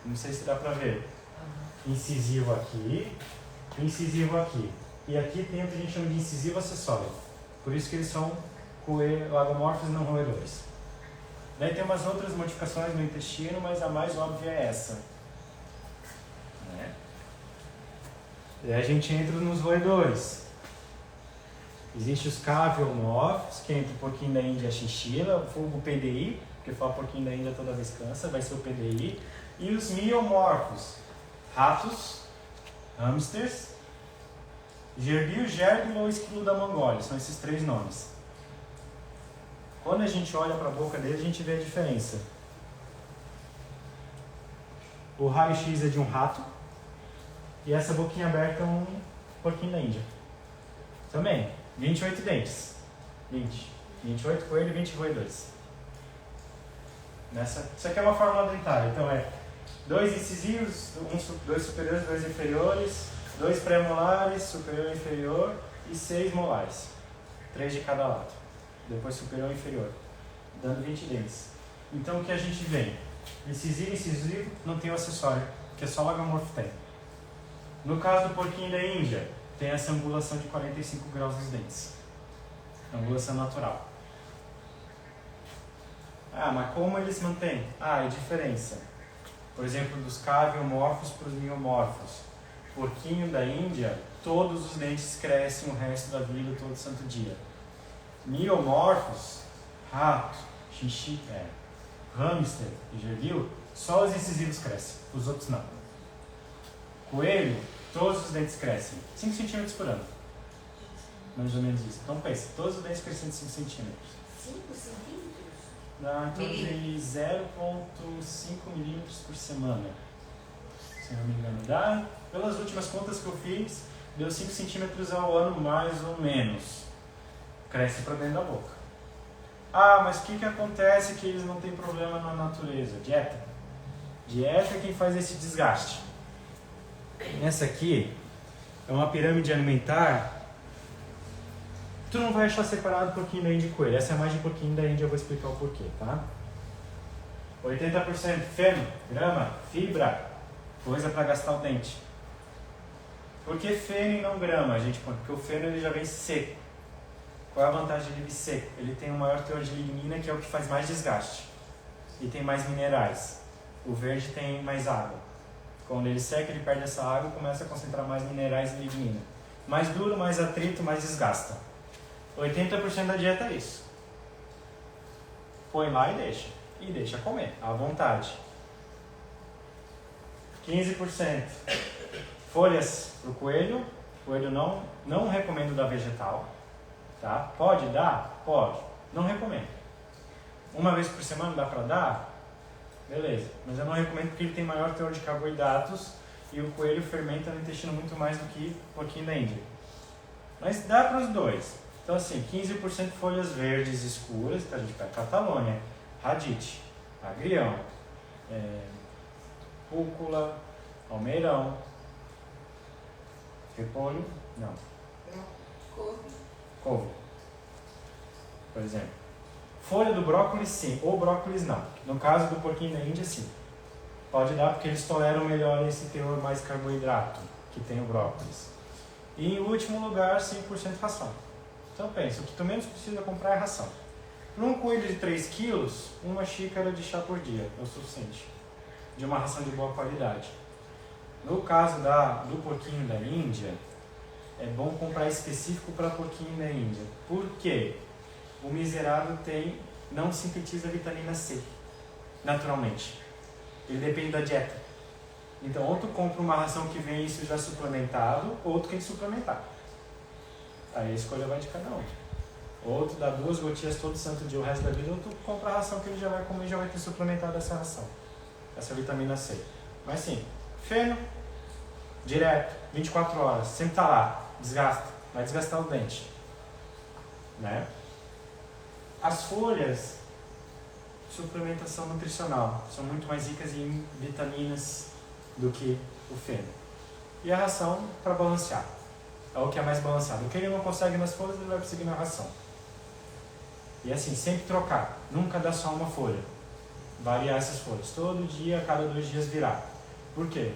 Não sei se dá para ver. Incisivo aqui, incisivo aqui. E aqui tem o que a gente chama de incisivo acessório. Por isso que eles são lagomorfos e não roedores. Daí tem umas outras modificações no intestino, mas a mais óbvia é essa. E aí a gente entra nos roedores. Existem os caviomorfos, que entra o porquinho da Índia e a chinchila, o PDI, porque falar porquinho da Índia toda vez cansa, vai ser o PDI. E os miomorfos, ratos, hamsters, gerbil, gerbil ou esquilo da Mongólia, são esses 3 nomes. Quando a gente olha para a boca dele, a gente vê a diferença. O raio-x é de um rato e essa boquinha aberta é um porquinho da Índia. Também, 28 dentes. 28 coelho e 20 roedores. Isso aqui é uma fórmula dentária, então é 2 incisivos, 2 superiores, 2 inferiores, 2 pré-molares, superior e inferior, e 6 molares. 3 de cada lado. Depois superior e inferior, dando 20 dentes. Então o que a gente vê? Incisivo, não tem o acessório, que é só o lagomorfo tem. No caso do porquinho da Índia, tem essa angulação de 45 graus nos dentes. Angulação natural. Mas como eles mantêm? É diferença. Por exemplo, dos caviomorfos para os miomorfos. Porquinho da Índia, todos os dentes crescem o resto da vida, todo santo dia. Miomorfos, rato, chinchila, hamster e gerbil, só os incisivos crescem, os outros não. Coelho, todos os dentes crescem, 5 centímetros por ano. Mais ou menos isso. Então pensa, todos os dentes crescem de 5 centímetros. 5 centímetros? Dá em torno de 0,5 milímetros por semana. Se não me engano, dá. Pelas últimas contas que eu fiz, deu 5 centímetros ao ano, mais ou menos. Cresce para dentro da boca. Mas o que acontece que eles não têm problema na natureza? Dieta. Dieta é quem faz esse desgaste. Essa aqui é uma pirâmide alimentar. Tu não vai achar separado porquinho da Índia e coelho. Essa é mais de porquinho da Índia, eu vou explicar o porquê, tá? 80% feno, grama, fibra, coisa para gastar o dente. Por que feno e não grama, gente? Porque o feno ele já vem seco. Qual é a vantagem dele vir seco? Ele tem um maior teor de lignina, que é o que faz mais desgaste. E tem mais minerais. O verde tem mais água. Quando ele seca, ele perde essa água e começa a concentrar mais minerais e lignina. Mais duro, mais atrito, mais desgasta. 80% da dieta é isso. Põe lá e deixa. E deixa comer, à vontade. 15%. Folhas para o coelho. Coelho não recomendo dar vegetal. Tá? Pode dar? Pode. Não recomendo. Uma vez por semana dá para dar? Beleza. Mas eu não recomendo porque ele tem maior teor de carboidratos e o coelho fermenta no intestino muito mais do que o porquinho da Índia. Mas dá para os dois. Então assim, 15% folhas verdes escuras, então a gente pega Catalônia, radite, agrião, rúcula, almeirão, repolho, não, couve, por exemplo. Folha do brócolis sim, ou brócolis não. No caso do porquinho da Índia sim. Pode dar porque eles toleram melhor esse teor mais carboidrato que tem o brócolis. E em último lugar, 5% ração. Então pensa, o que tu menos precisa comprar é ração. Para um coelho de 3 quilos, uma xícara de chá por dia é o suficiente. De uma ração de boa qualidade. No caso do porquinho da Índia, é bom comprar específico para porquinho da Índia. Por quê? O miserável não sintetiza vitamina C naturalmente. Ele depende da dieta. Então, ou tu compra uma ração que vem isso já suplementado, ou tu tem que suplementar. Aí a escolha vai de cada um. Ou tu dá 2 gotinhas todo santo dia o resto da vida, ou tu compra a ração que ele já vai comer e já vai ter suplementado essa ração. Essa vitamina C. Mas sim, feno, direto, 24 horas, sempre tá lá, desgasta, vai desgastar o dente. Né? As folhas, suplementação nutricional, são muito mais ricas em vitaminas do que o feno. E a ração para balancear. É o que é mais balanceado. O que ele não consegue nas folhas, ele vai conseguir na ração. E assim, sempre trocar. Nunca dar só uma folha. Variar essas folhas. Todo dia, a cada 2 dias virar. Por quê?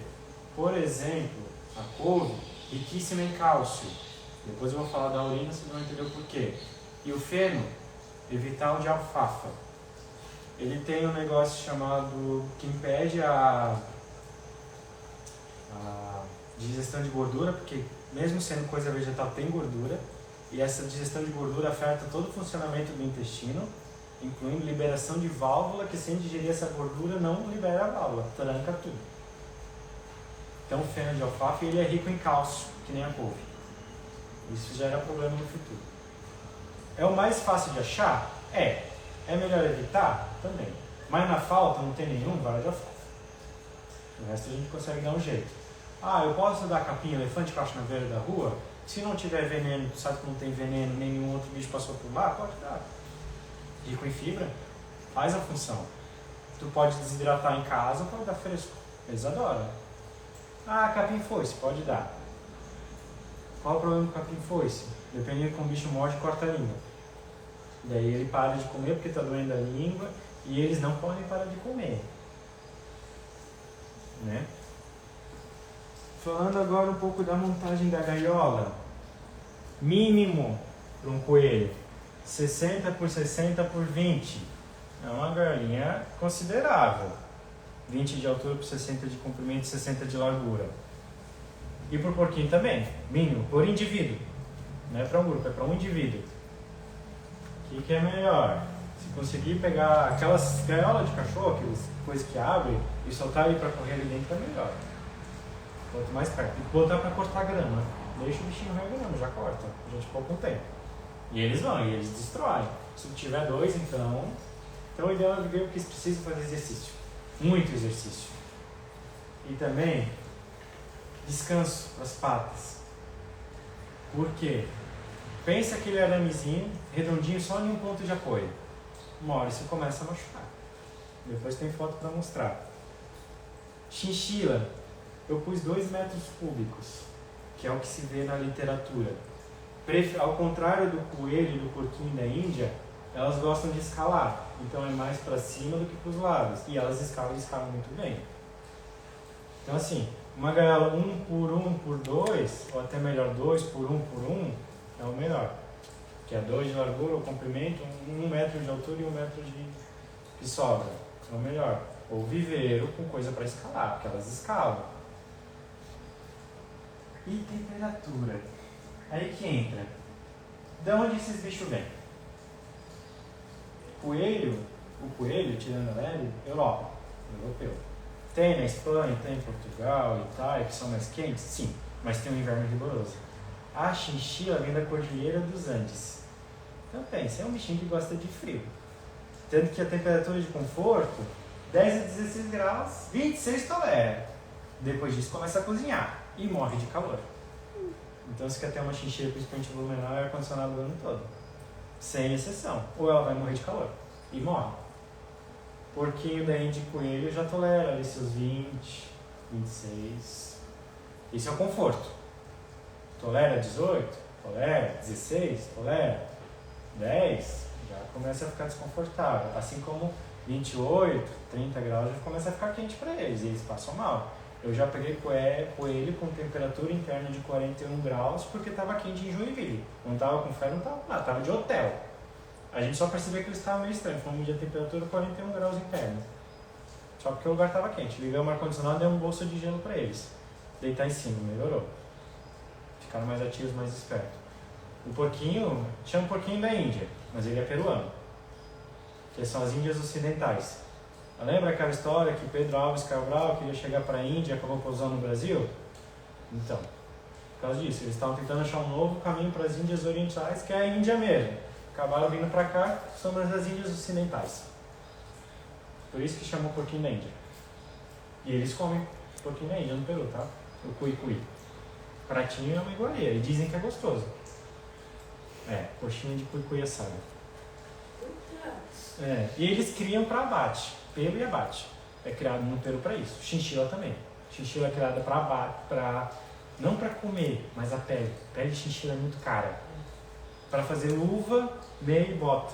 Por exemplo, a couve, riquíssima em cálcio. Depois eu vou falar da urina, vocês vão entender o porquê. E o feno, evitar o de alfafa. Ele tem um negócio chamado, que impede a digestão de gordura, porque mesmo sendo coisa vegetal tem gordura, e essa digestão de gordura afeta todo o funcionamento do intestino, incluindo liberação de válvula, que sem digerir essa gordura não libera a válvula, tranca tudo. Então o feno de alfafa ele é rico em cálcio, que nem a couve. Isso gera problema no futuro. É o mais fácil de achar? É. É melhor evitar? Também. Mas na falta não tem nenhum, vai de alfafa. O resto a gente consegue dar um jeito. Ah, eu posso dar capim elefante que eu acho na beira da rua? Se não tiver veneno, tu sabe que não tem veneno, nenhum outro bicho passou por lá, pode dar. Rico em fibra, faz a função. Tu pode desidratar em casa ou pode dar fresco. Eles adoram. Ah, capim foice, pode dar. Qual o problema do capim foice? Dependendo de como o bicho morde, corta a língua. Daí ele para de comer porque está doendo a língua e eles não podem parar de comer. Né? Falando agora um pouco da montagem da gaiola. Mínimo para um coelho, 60 por 60 por 20. É uma gaiolinha considerável. 20 de altura por 60 de comprimento e 60 de largura. E para o porquinho também, mínimo, por indivíduo. Não é para um grupo, é para um indivíduo. O que é melhor? Se conseguir pegar aquelas gaiolas de cachorro, aquelas coisas que abrem, e soltar ele para correr ali dentro é melhor. Quanto mais perto. E botar para cortar grama. Deixa o bichinho roer grama, já corta. A gente pouco tempo. E eles vão, e eles destroem. Se tiver 2, então o ideal é ver o que eles precisam fazer exercício. Muito exercício. E também descanso para as patas. Por quê? Pensa aquele aramezinho redondinho só em um ponto de apoio. Uma hora isso começa a machucar. Depois tem foto para mostrar. Chinchila. eu pus 2 metros cúbicos, que é o que se vê na literatura. Ao contrário do coelho e do porquinho da Índia, elas gostam de escalar, então é mais para cima do que para os lados, e elas escalam muito bem. Então assim, uma gaiola 1 por 1 por 2, ou até melhor 2 por 1 por 1, é o melhor. Que é 2 de largura ou comprimento, 1 metro de altura e 1 metro de sobra. É o melhor. Ou viveiro com coisa para escalar, porque elas escalam. E temperatura. Aí que entra. De onde esses bichos vêm? O coelho, tirando a leve, Europa, europeu. Tem na Espanha, tem em Portugal, Itália, que são mais quentes? Sim, mas tem um inverno rigoroso. A chinchila vem da Cordilheira dos Andes. Então pensa, é um bichinho que gosta de frio. Tanto que a temperatura de conforto, 10 a 16 graus, 26 tolera. Depois disso começa a cozinhar e morre de calor. Então se quer ter uma chinchila principalmente volumenal, é ar-condicionado o ano todo. Sem exceção. Ou ela vai morrer de calor e morre. Porquinho da Índia e coelho já tolera ali seus 20, 26. Isso é o conforto. Tolera 18, tolera 16, tolera 10, já começa a ficar desconfortável. Assim como 28, 30 graus já começa a ficar quente para eles e eles passam mal. Eu já peguei coelho com temperatura interna de 41 graus porque estava quente em Joinville. Não estava com frio, não estava nada, estava de hotel. A gente só percebeu que eles estavam meio estranhos. Foi um dia de temperatura 41 graus interna. Só porque o lugar estava quente. Liguei o ar-condicionado e dei um bolso de gelo para eles. Deitar em cima, melhorou. Ficaram mais ativos, mais espertos. O porquinho, chama o porquinho da Índia, mas ele é peruano. Que são as Índias Ocidentais. Lembra aquela história que Pedro Álvares Cabral queria chegar para a Índia e acabou pousando no Brasil? Então, por causa disso, eles estavam tentando achar um novo caminho para as Índias Orientais, que é a Índia mesmo. Acabaram vindo para cá, somos as Índias Ocidentais. Por isso que chamam porquinho da Índia. E eles comem porquinho da Índia no Peru, tá? O cuy-cuy. Pratinho é uma iguaria, e dizem que é gostoso. Coxinha de cuy-cuy assado. E eles criam para abate, pelo e abate. É criado no Peru para isso. Chinchila também. Chinchila é criada para abate, não para comer, mas a pele. A pele de chinchila é muito cara. Para fazer luva, meia e bota.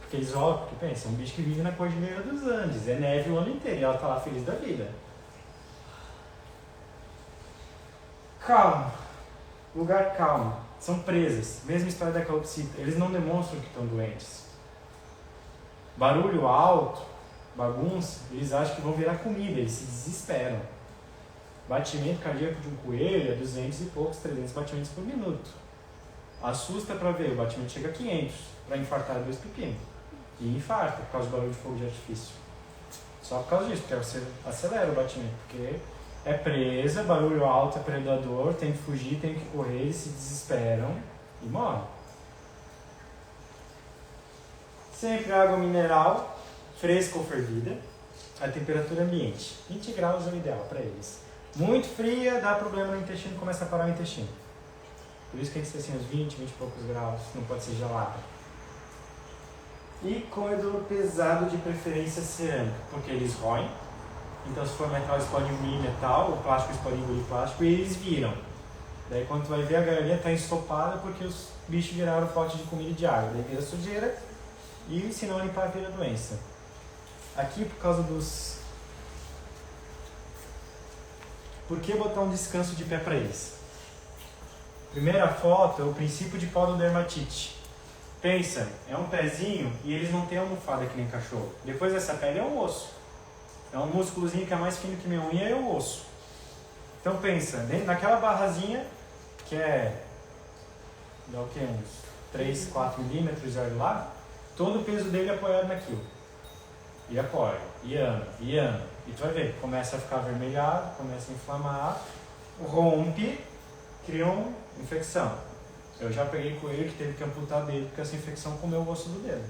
Porque eles olham, porque pensa, é um bicho que vive na Cordilheira dos Andes, é neve o ano inteiro e ela está lá feliz da vida. Calmo. Lugar calmo. São presas. Mesma história da calopsita. Eles não demonstram que estão doentes. Barulho alto, bagunça, eles acham que vão virar comida, eles se desesperam. Batimento cardíaco de um coelho é 200 e poucos, 300 batimentos por minuto. Assusta para ver, o batimento chega a 500, para infartar 2 pepinos. E infarta por causa do barulho de fogo de artifício. Só por causa disso, porque você acelera o batimento, porque é presa, barulho alto, é predador, tem que fugir, tem que correr, eles se desesperam e morrem. Sempre água mineral, fresca ou fervida, a temperatura ambiente. 20 graus é o ideal para eles. Muito fria, dá problema no intestino, começa a parar o intestino. Por isso que a gente tem assim uns 20 e poucos graus, não pode ser gelada. E corredor pesado, de preferência cerâmica, porque eles roem. Então se for metal eles podem engolir metal, o plástico eles podem engolir plástico e eles viram. Daí quando tu vai ver a galinha está ensopada porque os bichos viraram pote de comida e de água. Daí vira sujeira e se não limpar vira doença. Aqui por causa dos... Por que botar um descanso de pé para eles? Primeira foto é o princípio de pododermatite. Pensa, é um pezinho e eles não têm almofada que nem cachorro. Depois dessa pele é um osso. É um músculozinho que é mais fino que minha unha, é o osso. Então pensa, dentro daquela barrazinha, que dá o quê? Uns 3, 4 milímetros, olha lá, todo o peso dele é apoiado naquilo. E apoia, e anda. E tu vai ver, começa a ficar avermelhado, começa a inflamar, rompe, cria uma infecção. Eu já peguei coelho que teve que amputar o dedo porque essa infecção comeu o osso do dedo.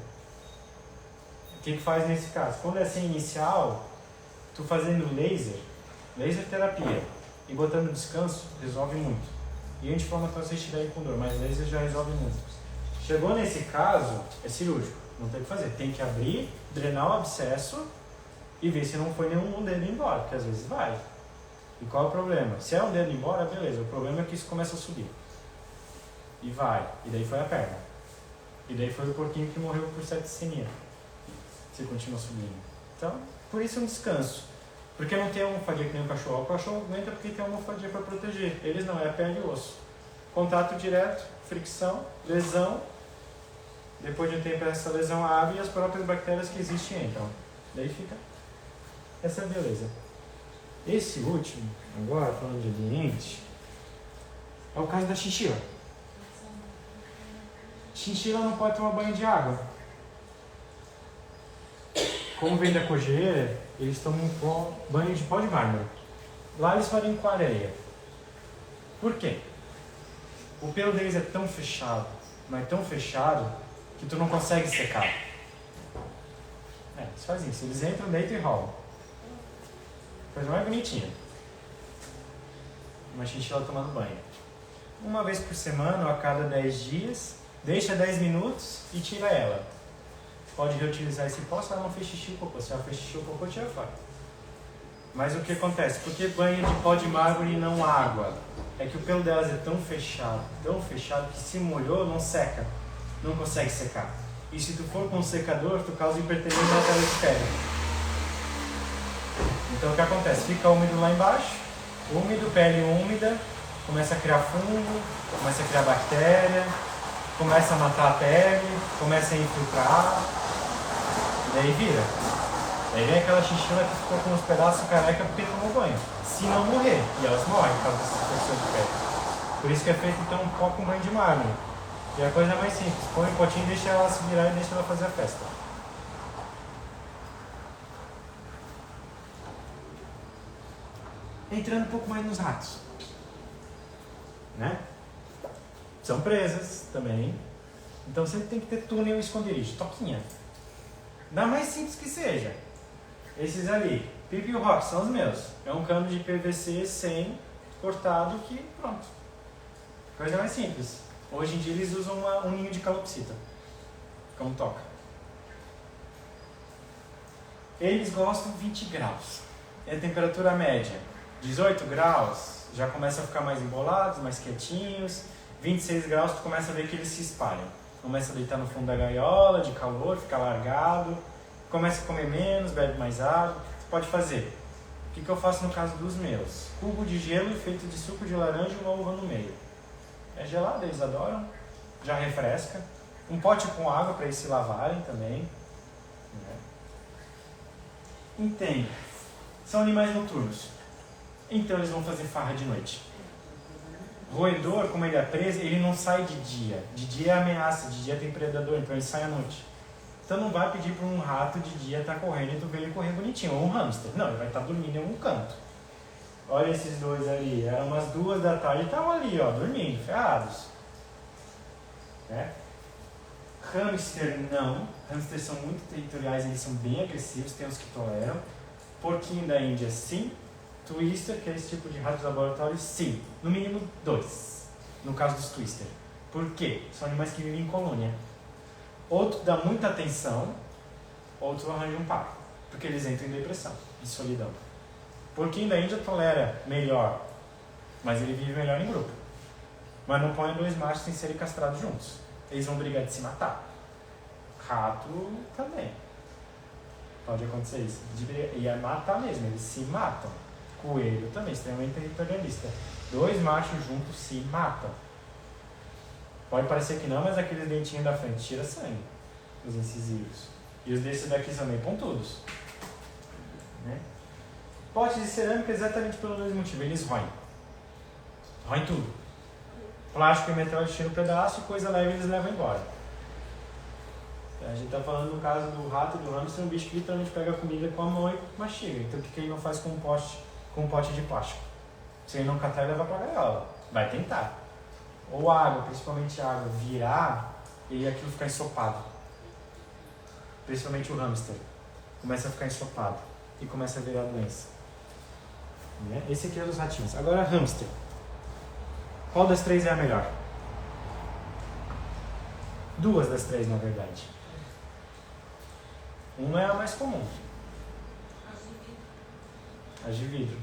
O que faz nesse caso? Quando é assim inicial, tu fazendo laser terapia e botando descanso, resolve muito. E anti-inflamatório se estiver aí com dor, mas laser já resolve muito. Chegou nesse caso, é cirúrgico, não tem o que fazer. Tem que abrir, drenar o abscesso e ver se não foi nenhum dedo embora, porque às vezes vai. E qual é o problema? Se é um dedo embora, beleza. O problema é que isso começa a subir. E vai. E daí foi a perna. E daí foi o porquinho que morreu por septicemia. Você continua subindo. Então, por isso é um descanso. Porque não tem almofadia que nem o cachorro. O cachorro aguenta porque tem almofadia para proteger. Eles não, é a pele e osso. Contato direto, fricção, lesão. Depois de um tempo essa lesão abre e as próprias bactérias que existem entram. Daí fica essa beleza. Esse último, agora falando de ambiente, é o caso da chinchila. Chinchila não pode tomar banho de água. Como vem da cojeira, eles tomam banho de pó de mármore. Lá eles fazem com areia. Por quê? O pelo deles é tão fechado, mas tão fechado, que tu não consegue secar. Eles fazem isso. Eles entram, deitam e rolam. Coisa mais bonitinha. Uma chinchila tomando banho. Uma vez por semana, ou a cada 10 dias, deixa 10 minutos e tira ela. Pode reutilizar esse pó se ela não fez xixi ou cocô. Se ela fez xixi ou cocô, tira fora. Mas o que acontece? Por que banho de pó de mármore e não água? É que o pelo delas é tão fechado que se molhou, não seca. Não consegue secar. E se tu for com um secador, tu causa hipertensão na tela de pele. Então o que acontece? Fica úmido lá embaixo, úmido, pele úmida, começa a criar fungo, começa a criar bactéria, começa a matar a pele, começa a infiltrar, e daí vira. Daí vem aquela chinchila que ficou com os pedaços careca porque tomou banho. Se não morrer, e elas morrem por causa dessa infecção de pele. Por isso que é feito então um pó com banho de mármore. E a coisa é mais simples, põe um potinho, deixa ela se virar e deixa ela fazer a festa. Entrando um pouco mais nos ratos, né? São presas também, então sempre tem que ter túnel e esconderijo, toquinha. Da mais simples que seja. Esses ali, Pipi e o Rock, são os meus. É um cano de PVC sem cortado que pronto. Coisa mais simples. Hoje em dia eles usam um ninho de calopsita como toca. Eles gostam de 20 graus. É a temperatura média. 18 graus, já começa a ficar mais embolados, mais quietinhos. 26 graus, tu começa a ver que eles se espalham. Começa a deitar no fundo da gaiola, de calor, fica largado. Começa a comer menos, bebe mais água. O que tu pode fazer? O que eu faço no caso dos meus? Cubo de gelo feito de suco de laranja e uma uva no meio. É gelado, eles adoram. Já refresca. Um pote com água para eles se lavarem também. Entende? São animais noturnos. Então eles vão fazer farra de noite. Roedor, como ele é preso, ele não sai de dia. De dia é ameaça, de dia tem predador, então ele sai à noite. Então não vai pedir para um rato de dia estar correndo e tu vê ele correr bonitinho, ou um hamster. Não, ele vai estar dormindo em algum canto. Olha esses dois ali, eram umas 2 da tarde e estavam ali, ó, dormindo, ferrados. Né? Hamster não. Hamsters são muito territoriais, eles são bem agressivos, tem os que toleram. Porquinho da Índia, sim. Twister, que é esse tipo de rato de laboratório, sim. No mínimo 2, no caso dos twister. Por quê? São animais que vivem em colônia. Outro dá muita atenção, outro arranja um par. Porque eles entram em depressão e solidão. Porquinho da Índia tolera melhor, mas ele vive melhor em grupo. Mas não põe 2 machos sem serem castrados juntos. Eles vão brigar de se matar. Rato também. Pode acontecer isso. E é matar mesmo, eles se matam. Coelho também, extremamente territorialista. 2 machos juntos se matam. Pode parecer que não, mas aqueles dentinhos da frente tira sangue. Os incisivos. E os desses daqui são meio pontudos. Né? Potes de cerâmica exatamente pelo mesmo motivo. Eles roem. Roem tudo. Plástico e metal eles tiram um pedaço e coisa leve eles levam embora. A gente está falando no caso do rato e do hamster, um bicho que literalmente pega a comida com a mão e mastiga. Então o que ele não faz com um pote de plástico? Se ele não catar, ele leva para a gaiola. Vai tentar. Ou água, principalmente água, virar e aquilo ficar ensopado. Principalmente o hamster. Começa a ficar ensopado e começa a virar doença. Esse aqui é dos ratinhos. Agora hamster. Qual das 3 é a melhor? 2 das 3, na verdade. Uma é a mais comum. As de vidro.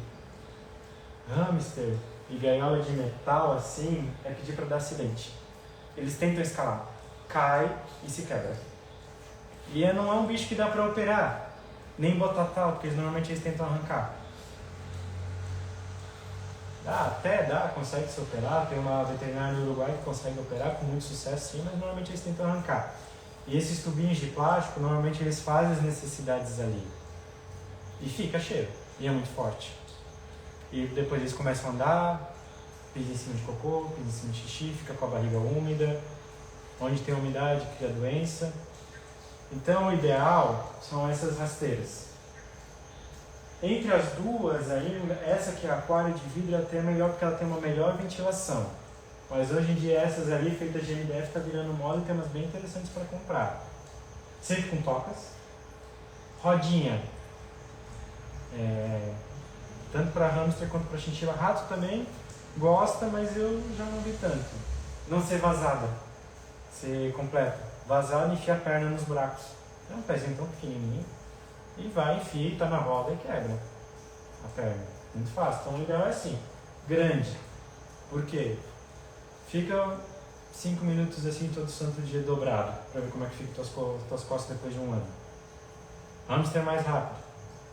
Hamster e gaiola de metal assim é pedir para dar acidente. Eles tentam escalar, cai e se quebra. E não é um bicho que dá para operar, nem botar tal, porque normalmente eles tentam arrancar. Consegue se operar. Tem uma veterinária no Uruguai que consegue operar com muito sucesso, sim, mas normalmente eles tentam arrancar. E esses tubinhos de plástico, normalmente eles fazem as necessidades ali. E fica cheio, e é muito forte. E depois eles começam a andar, pisa em cima de cocô, pisa em cima de xixi, fica com a barriga úmida. Onde tem umidade, cria doença. Então o ideal são essas rasteiras. Entre as duas, essa que é a aquário de vidro é até melhor porque ela tem uma melhor ventilação. Mas hoje em dia essas ali, feitas de MDF, está virando moda e tem umas bem interessantes para comprar. Sempre com tocas. Rodinha. Tanto para hamster quanto para chinchila. Rato também gosta, mas eu já não vi tanto. Não ser vazada. Ser completa. Vazada e enfia a perna nos buracos. É um pezinho tão pequenininho. E vai, enfia, tá na roda e quebra a perna. Muito fácil. Então o ideal é assim, grande. Por quê? Fica 5 minutos assim todo santo dia dobrado, para ver como é que fica tuas costas depois de um ano. Hamster é mais rápido,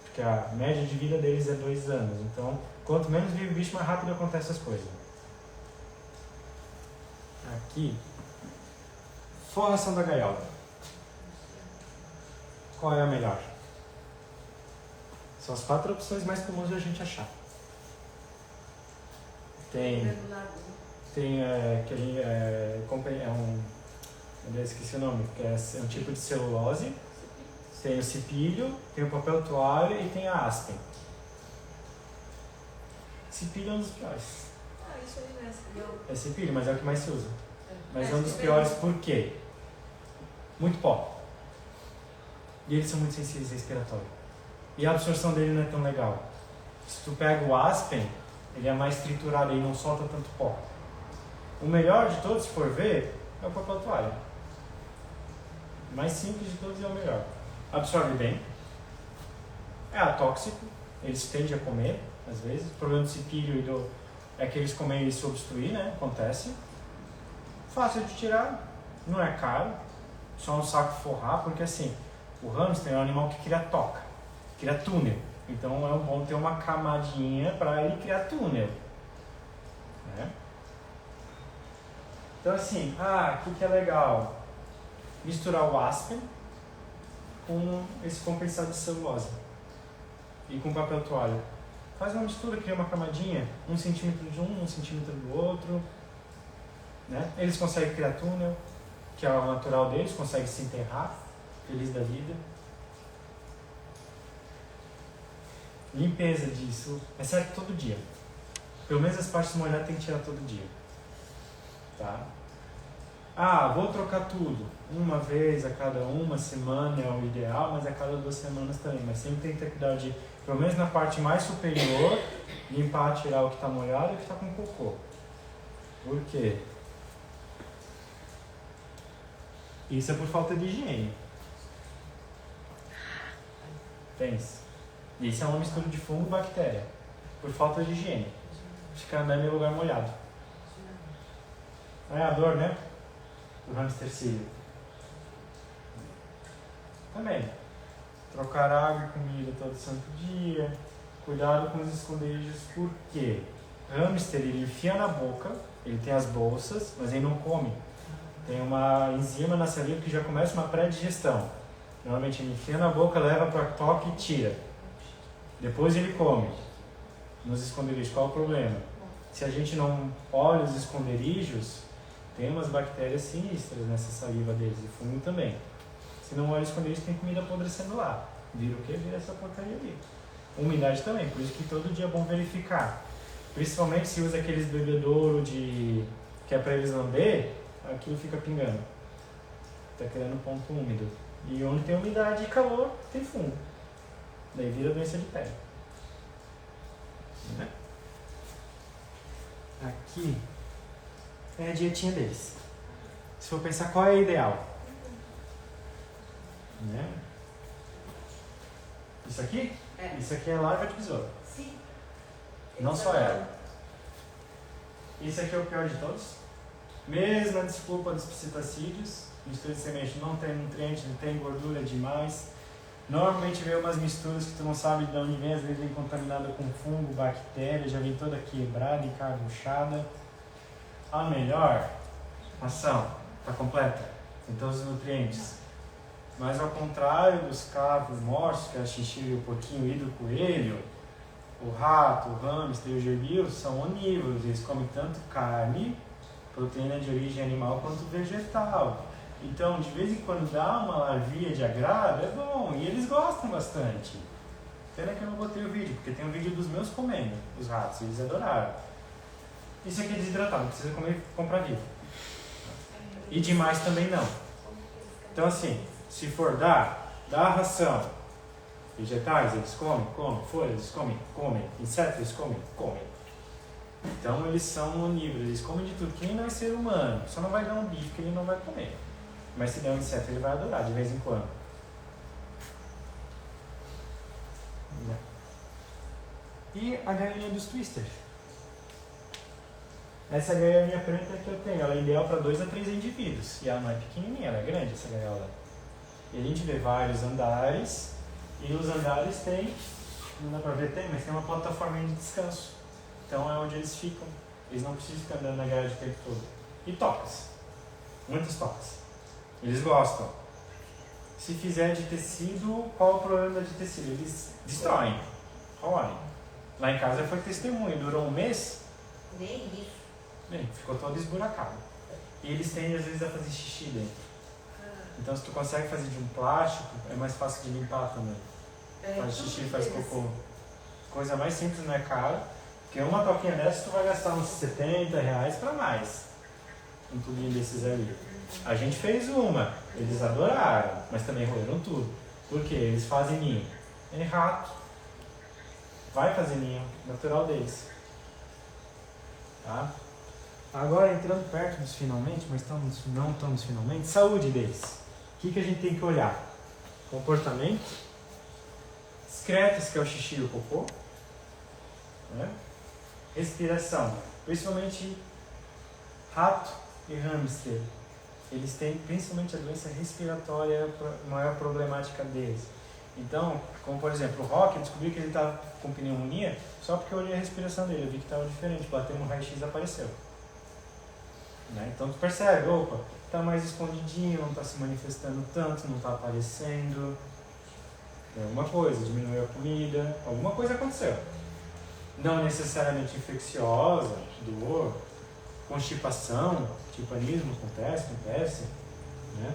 porque a média de vida deles é 2 anos. Então, quanto menos vive o bicho, mais rápido acontecem as coisas. Aqui, forração da gaiola. Qual é a melhor? São as 4 opções mais comuns de a gente achar. Eu esqueci o nome, que é um tipo de celulose. Tem o cipilho, tem o papel toalha e tem a aspen. Cipilho é um dos piores. Isso aí não é cipilho. É cipilho, mas é o que mais se usa. Mas é um dos piores por quê? Muito pó. E eles são muito sensíveis a respiratório. E a absorção dele não é tão legal. Se tu pega o aspen, ele é mais triturado e não solta tanto pó. O melhor de todos, se for ver, é o papel toalha. O mais simples de todos é o melhor. Absorve bem. É atóxico. Eles tendem a comer, às vezes. O problema do cipilho é que eles comem e se obstruir, né? Acontece. Fácil de tirar. Não é caro. Só um saco forrar, porque assim, o hamster é um animal que cria toca. Cria túnel. Então é bom ter uma camadinha para ele criar túnel. Né? Então assim, o que é legal? Misturar o aspen com esse compensado de celulose e com papel toalha. Faz uma mistura, cria uma camadinha, 1 centímetro de um 1 centímetro do outro. Né? Eles conseguem criar túnel, que é o natural deles, conseguem se enterrar, feliz da vida. Limpeza disso é certo todo dia. Pelo menos as partes molhadas tem que tirar todo dia. Tá? Vou trocar tudo. Uma vez a cada 1 semana é o ideal, mas a cada 2 semanas também. Mas sempre tem que ter cuidado de, pelo menos na parte mais superior, limpar, tirar o que está molhado e o que está com cocô. Por quê? Isso é por falta de higiene. Pensa. Isso é uma mistura de fungo e bactéria. Por falta de higiene. Ficar andando em lugar molhado. É a dor, né? Do hamster cílio. Também. Trocar água e comida todo santo dia. Cuidado com os esconderijos. Por quê? O hamster, ele enfia na boca. Ele tem as bolsas, mas ele não come. Tem uma enzima na saliva que já começa uma pré-digestão. Normalmente ele enfia na boca, leva para toque e tira. Depois ele come nos esconderijos. Qual é o problema? Se a gente não olha os esconderijos, tem umas bactérias sinistras nessa saliva deles e fungo também. Se não olha os esconderijos, tem comida apodrecendo lá. Vira o quê? Vira essa porcaria ali. Umidade também, por isso que todo dia é bom verificar. Principalmente se usa aqueles bebedouro que é para eles lamber, aquilo fica pingando. Está criando ponto úmido. E onde tem umidade e calor, tem fungo. Daí vira doença de pele. Né? Aqui é a dietinha deles. Se for pensar qual é a ideal. Né? Isso aqui? Isso aqui é larva de besouro. Sim. Não só ela. Esse aqui é o pior de todos. Mesma desculpa dos psitacídeos. Mistura de semente não tem nutriente, não tem gordura demais. Normalmente vem umas misturas que tu não sabe de onde vem, às vezes vem contaminada com fungo, bactéria, já vem toda quebrada, encarbuchada. A melhor ração está completa, tem todos os nutrientes. Mas ao contrário dos cavos mortos, que é a chinchila, o porquinho e o coelho, o rato, o hamster e o gerbil são onívoros, eles comem tanto carne, proteína de origem animal, quanto vegetal. Então, de vez em quando dá uma larvinha de agrado, é bom, e eles gostam bastante. Pena que eu não botei o vídeo, porque tem um vídeo dos meus comendo, os ratos, e eles adoraram. Isso aqui é desidratado, não precisa comprar vivo. E demais também não. Então assim, se for dar a ração. Vegetais, eles comem, folhas, eles comem, insetos, eles comem. Então eles são onívoros, eles comem de tudo. Quem não é ser humano, só não vai dar um bife que ele não vai comer. Mas se der um inseto, ele vai adorar de vez em quando. E a galinha dos twisters. Essa gaiolinha preta que eu tenho, ela é ideal para 2 a 3 indivíduos. E ela não é pequenininha, ela é grande, essa gaiola. E a gente vê vários andares. E nos andares tem, não dá pra ver, mas tem uma plataforma de descanso. Então é onde eles ficam. Eles não precisam ficar andando na gaiola o tempo todo. E tocas. Muitas tocas. Eles gostam. Se fizer de tecido, qual o problema de tecido? Eles destroem. Olhem. Lá em casa foi testemunha, durou um mês. Nem isso. Bem, ficou todo esburacado. E eles tendem às vezes a fazer xixi dentro. Então se tu consegue fazer de um plástico, é mais fácil de limpar também. Faz xixi, faz cocô. Coisa mais simples, não é caro. Porque uma toquinha dessa tu vai gastar uns R$70 para mais. Um tubinho desses ali. A gente fez uma, eles adoraram, mas também roeram tudo. Por quê? Eles fazem ninho. É rato. Vai fazer ninho, natural deles. Tá? Agora entrando perto dos finalmente, mas não estamos finalmente, saúde deles. O que a gente tem que olhar? Comportamento, excretas, que é o xixi e o cocô, né? Respiração, principalmente rato e hamster. Eles têm principalmente a doença respiratória, a maior problemática deles. Então, como por exemplo, o Rock, eu descobri que ele estava com pneumonia só porque eu olhei a respiração dele, eu vi que estava diferente, bateu no raio-x e apareceu. Né? Então tu percebe, opa, está mais escondidinho, não está se manifestando tanto, não está aparecendo. Tem alguma coisa, diminuiu a comida, alguma coisa aconteceu. Não necessariamente infecciosa, dor, constipação, tipanismo acontece, né?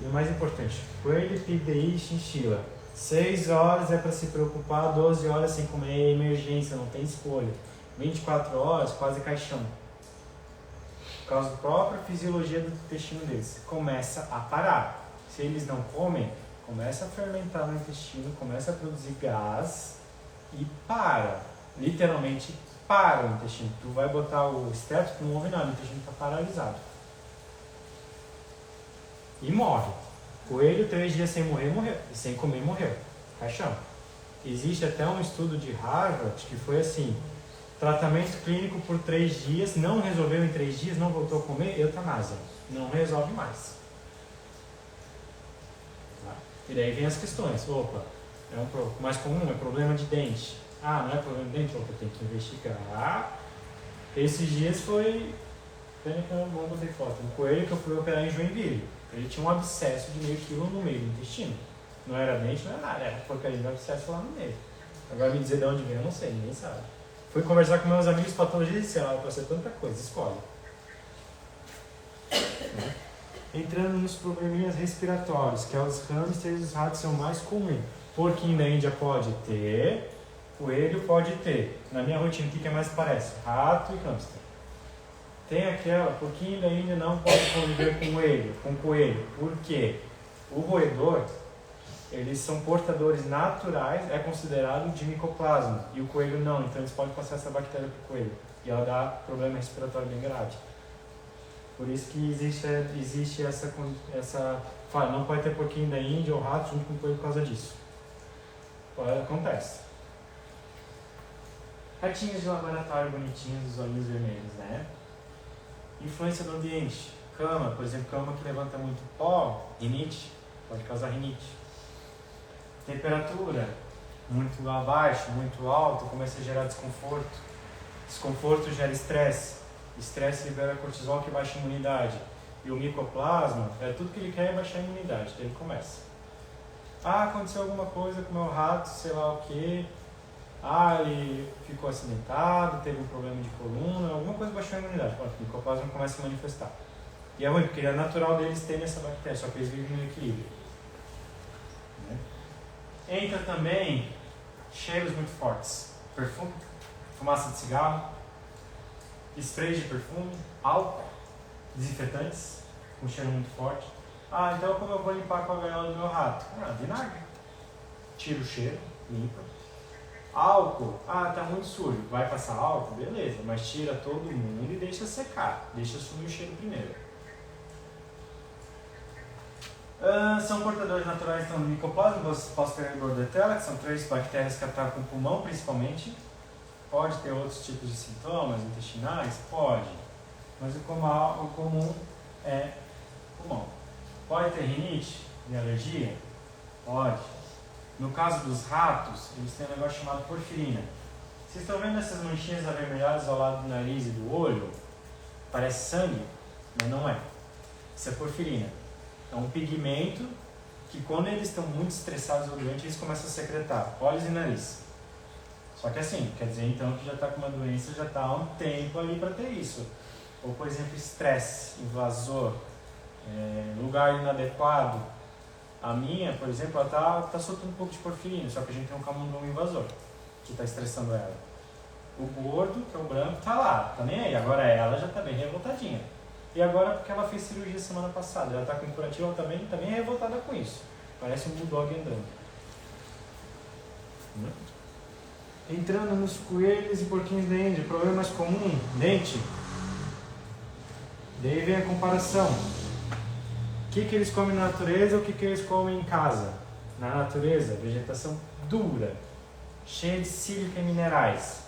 E o mais importante, coelho, PDI e chinchila. 6 horas é para se preocupar, 12 horas sem comer é emergência, não tem escolha. 24 horas, quase caixão. Por causa da própria fisiologia do intestino deles. Começa a parar. Se eles não comem, começa a fermentar no intestino, começa a produzir gás e para. Literalmente para o intestino. Tu vai botar o esteto, tu não ouve nada, o intestino está paralisado. E morre. Coelho, 3 dias sem morrer, morreu. Sem comer, morreu. Caixão. Existe até um estudo de Harvard que foi assim: tratamento clínico por 3 dias, não resolveu em 3 dias, não voltou a comer, eutanásia. Não resolve mais. Tá? E daí vem as questões. Opa, o mais comum é problema de dente. Ah, não é problema de dente? Opa, tem que investigar. Esses dias foi... Pena que eu não botei foto. Um coelho que eu fui operar em Joinville. Ele tinha um abscesso de meio quilo no meio do intestino. Não era dente, não era nada. Era porcaria de abscesso lá no meio. Agora me dizer de onde vem, eu não sei, ninguém sabe. Fui conversar com meus amigos patologistas e disseram, pode ser tanta coisa, escolhe. Entrando nos probleminhas respiratórios, que é os hamsters e os ratos são mais comuns. Porquinho da Índia pode ter, coelho pode ter. Na minha rotina, o que mais parece? Rato e hamster. Tem aquela, porquinho da Índia não pode conviver com coelho. Por quê? O roedor, eles são portadores naturais, é considerado de micoplasma. E o coelho não, então eles podem passar essa bactéria para o coelho. E ela dá problema respiratório bem grave. Por isso que existe essa fala, não pode ter porquinho da Índia ou rato junto com o coelho por causa disso. Acontece. Ratinhos de laboratório bonitinhos, os olhinhos vermelhos, né? Influência do ambiente. Cama, por exemplo, cama que levanta muito pó, rinite, pode causar rinite. Temperatura, muito abaixo, muito alto, começa a gerar desconforto. Desconforto gera estresse. Estresse libera cortisol que baixa a imunidade. E o micoplasma, tudo que ele quer é baixar a imunidade, então ele começa. Aconteceu alguma coisa com o meu rato, sei lá o que. Ele ficou acidentado, teve um problema de coluna, alguma coisa baixou a imunidade. O micoplasma começa a manifestar. E é ruim, porque é natural deles terem essa bactéria, só que eles vivem no equilíbrio. Né? Entra também cheiros muito fortes. Perfume, fumaça de cigarro, spray de perfume, álcool, desinfetantes, com cheiro muito forte. Então como eu vou limpar com a gaiola do meu rato? Vinagre. Tira o cheiro, limpa. Álcool, tá muito sujo. Vai passar álcool? Beleza, mas tira todo mundo e deixa secar. Deixa sumir o cheiro primeiro. São portadores naturais do micoplasma, Bacillus bordetella, que são 3 bactérias que atacam o pulmão principalmente. Pode ter outros tipos de sintomas intestinais? Pode. Mas o comum é pulmão. Pode ter rinite e alergia? Pode. No caso dos ratos, eles têm um negócio chamado porfirina. Vocês estão vendo essas manchinhas avermelhadas ao lado do nariz e do olho? Parece sangue, mas não é. Isso é porfirina. É um pigmento que quando eles estão muito estressados ou doentes, eles começam a secretar olhos e nariz. Só que assim, quer dizer então que já está com uma doença, já está há um tempo ali para ter isso. Ou por exemplo, estresse, invasor, lugar inadequado. A minha, por exemplo, ela tá soltando um pouco de porfirina, só que a gente tem um camundongo invasor, que está estressando ela. O gordo, que é o branco, tá lá, tá nem aí. Agora ela já tá bem revoltadinha. E agora porque ela fez cirurgia semana passada, ela tá com curativo, ela também tá bem revoltada com isso. Parece um bulldog andando. Entrando nos coelhos e porquinhos da Índia, problema mais comum, dente. Daí vem a comparação. O que eles comem na natureza ou o que eles comem em casa? Na natureza, vegetação dura, cheia de sílica e minerais.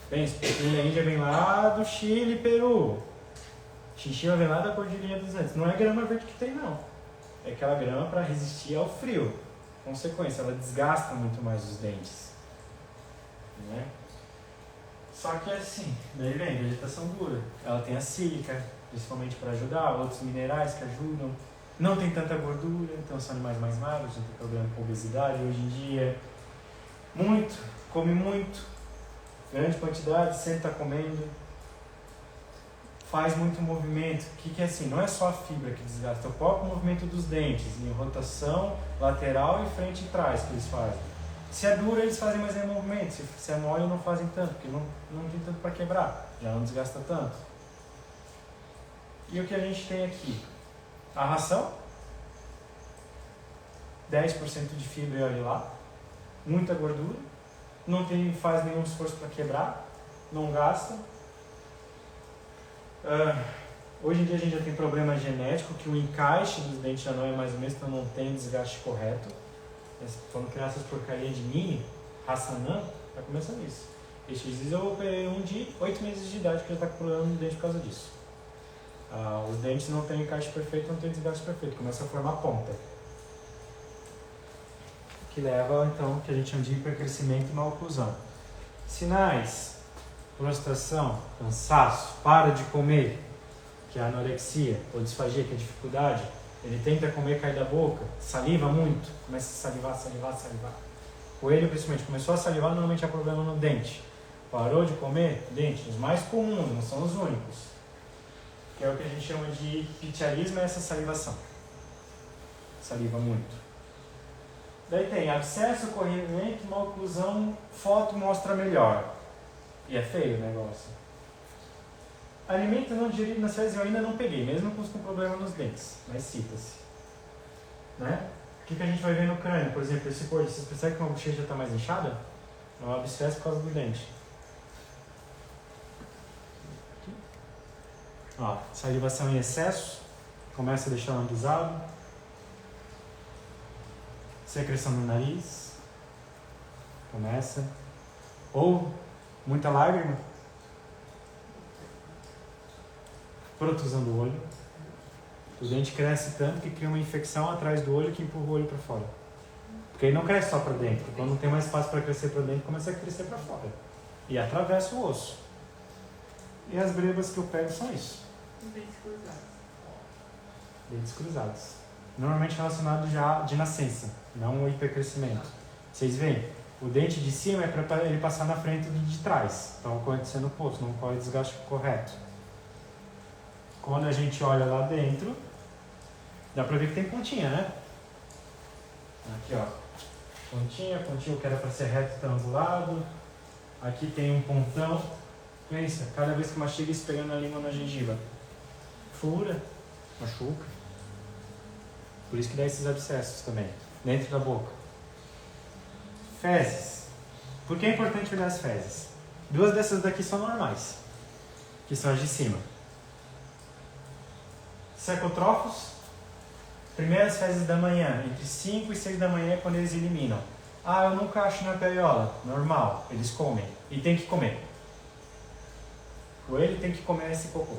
Bem, esse porquinho da Índia vem lá do Chile e Peru. Chinchila vem lá da Cordilheira dos Andes. Não é grama verde que tem, não. É aquela grama para resistir ao frio. Consequência, ela desgasta muito mais os dentes. Né? Só que assim, daí vem vegetação dura. Ela tem a sílica, principalmente para ajudar, outros minerais que ajudam. Não tem tanta gordura, então são animais mais magros, não tem problema com obesidade hoje em dia. Come muito, grande quantidade, sempre está comendo. Faz muito movimento, que é assim, não é só a fibra que desgasta, é o próprio movimento dos dentes, em rotação lateral e frente e trás que eles fazem. Se é dura, eles fazem mais movimento, se é mole, não fazem tanto, porque não tem tanto para quebrar, já não desgasta tanto. E o que a gente tem aqui? A ração, 10% de fibra e olha lá, muita gordura, não faz nenhum esforço para quebrar, não gasta. Hoje em dia a gente já tem problema genético, que o encaixe dos dentes já não é mais o mesmo, então não tem desgaste correto. Quando criar essas porcarias de mini, raça não, já começa nisso. Esses dias eu operei um de 8 meses de idade que já está com problema no dente por causa disso. Os dentes não têm encaixe perfeito, não tem desgaste perfeito, começa a formar ponta. Que leva, então, que a gente chama de hipercrescimento e maloclusão. Sinais: prostração, cansaço, para de comer, que é a anorexia, ou disfagia, que é a dificuldade. Ele tenta comer, cai da boca, saliva muito, começa a salivar. Coelho, principalmente, começou a salivar, normalmente há problema no dente. Parou de comer, dente, os mais comuns, não são os únicos. Que é o que a gente chama de pitiarismo, é essa salivação. Saliva muito. Daí tem abscesso, corrimento, maloclusão, foto mostra melhor. E é feio o negócio. Alimento não digerido nas fezes eu ainda não peguei, mesmo com problema nos dentes, mas cita-se. Né? O que a gente vai ver no crânio? Por exemplo, esse corte, vocês percebem que uma bochecha está mais inchada? É um abscesso por causa do dente. Ó, salivação em excesso, começa a deixar lambuzado. Secreção no nariz, começa. Ou Muita lágrima. Protusão do olho. O dente cresce tanto que cria uma infecção atrás do olho que empurra o olho para fora. Porque ele não cresce só para dentro. Quando não tem mais espaço para crescer para dentro, começa a crescer para fora. E atravessa o osso. E as brebas que eu pego são isso. Dentes cruzados. Dentes cruzados. Normalmente relacionado já de nascença, não o hipercrescimento. Vocês veem, o dente de cima é para ele passar na frente do de trás. Então acontecendo o poço, não ocorre desgaste correto. Quando a gente olha lá dentro, dá pra ver que tem pontinha, né? Aqui, ó. Pontinha que era para ser reto está angulado. Aqui tem um pontão. Pensa, cada vez que mastiga isso pegando a língua na gengiva. Fura, machuca. Por isso que dá esses abscessos também, dentro da boca. Fezes. Por que é importante olhar as fezes? Duas dessas daqui são normais, que são as de cima. Secotrófos, primeiras fezes da manhã, entre 5 e 6 da manhã é quando eles eliminam. Ah, eu nunca acho na periola. Normal, eles comem. E tem que comer. O coelho tem que comer esse cocô.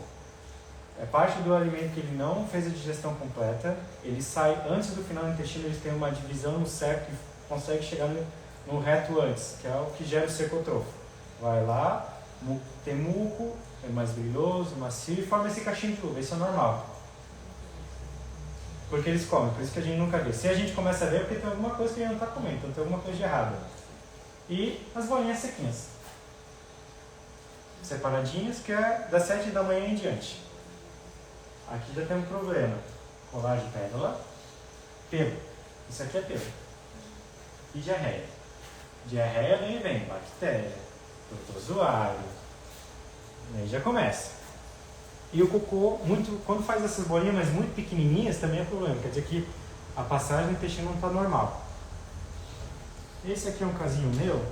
É parte do alimento que ele não fez a digestão completa. Ele sai antes do final do intestino, eles têm uma divisão no cerco e consegue chegar no reto antes, que é o que gera o secotrofo. Vai lá, tem muco, é mais brilhoso, macio e forma esse cachinho de uva. Isso é normal. Porque eles comem, por isso que a gente nunca vê. Se a gente começa a ver, é porque tem alguma coisa que ele não está comendo, então tem alguma coisa de errado. E as bolinhas sequinhas. Separadinhas, que é das 7 da manhã em diante. Aqui já tem um problema. Colar de pérola, pelo. Isso aqui é pelo. E diarreia. Diarreia vem, bactéria, protozoário. Aí já começa. E o cocô, quando faz essas bolinhas, mas muito pequenininhas, também é problema. Quer dizer que a passagem do intestino não está normal. Esse aqui é um casinho meu.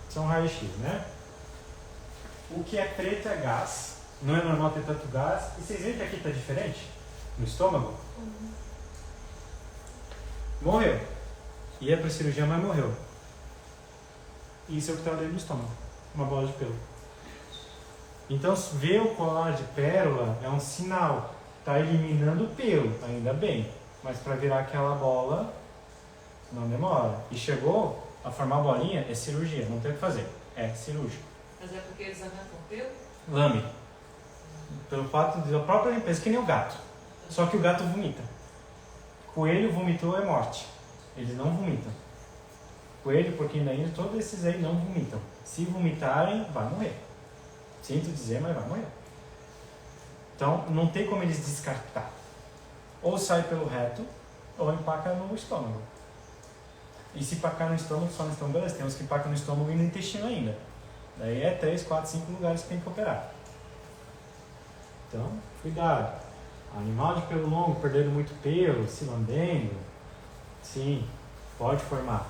São raio-x, né? O que é preto é gás. Não é normal ter tanto gás. E vocês veem que aqui está diferente? No estômago? Morreu. Ia para cirurgia, mas morreu. Isso é o que está dentro do estômago. Uma bola de pelo. Então, ver o colar de pérola é um sinal. Está eliminando o pelo, ainda bem. Mas para virar aquela bola, não demora. E chegou a formar bolinha, é cirurgia. Não tem o que fazer. É cirúrgico. Mas é porque eles arrancam pelo? Lame. Pelo fato da própria limpeza, que nem o gato. Só que o gato vomita. Coelho vomitou é morte. Eles não vomitam. Coelho, porquinho da Índia, todos esses aí não vomitam. Se vomitarem, vai morrer. Sinto dizer, mas vai morrer. Então, não tem como eles descartar. Ou sai pelo reto, ou empaca no estômago. E se empacar no estômago, só no estômago, beleza. Tem uns que empacam no estômago e no intestino ainda. Daí é 3, 4, 5 lugares que tem que operar. Então, cuidado. Animal de pelo longo, perdendo muito pelo, se lambendo. Sim, pode formar.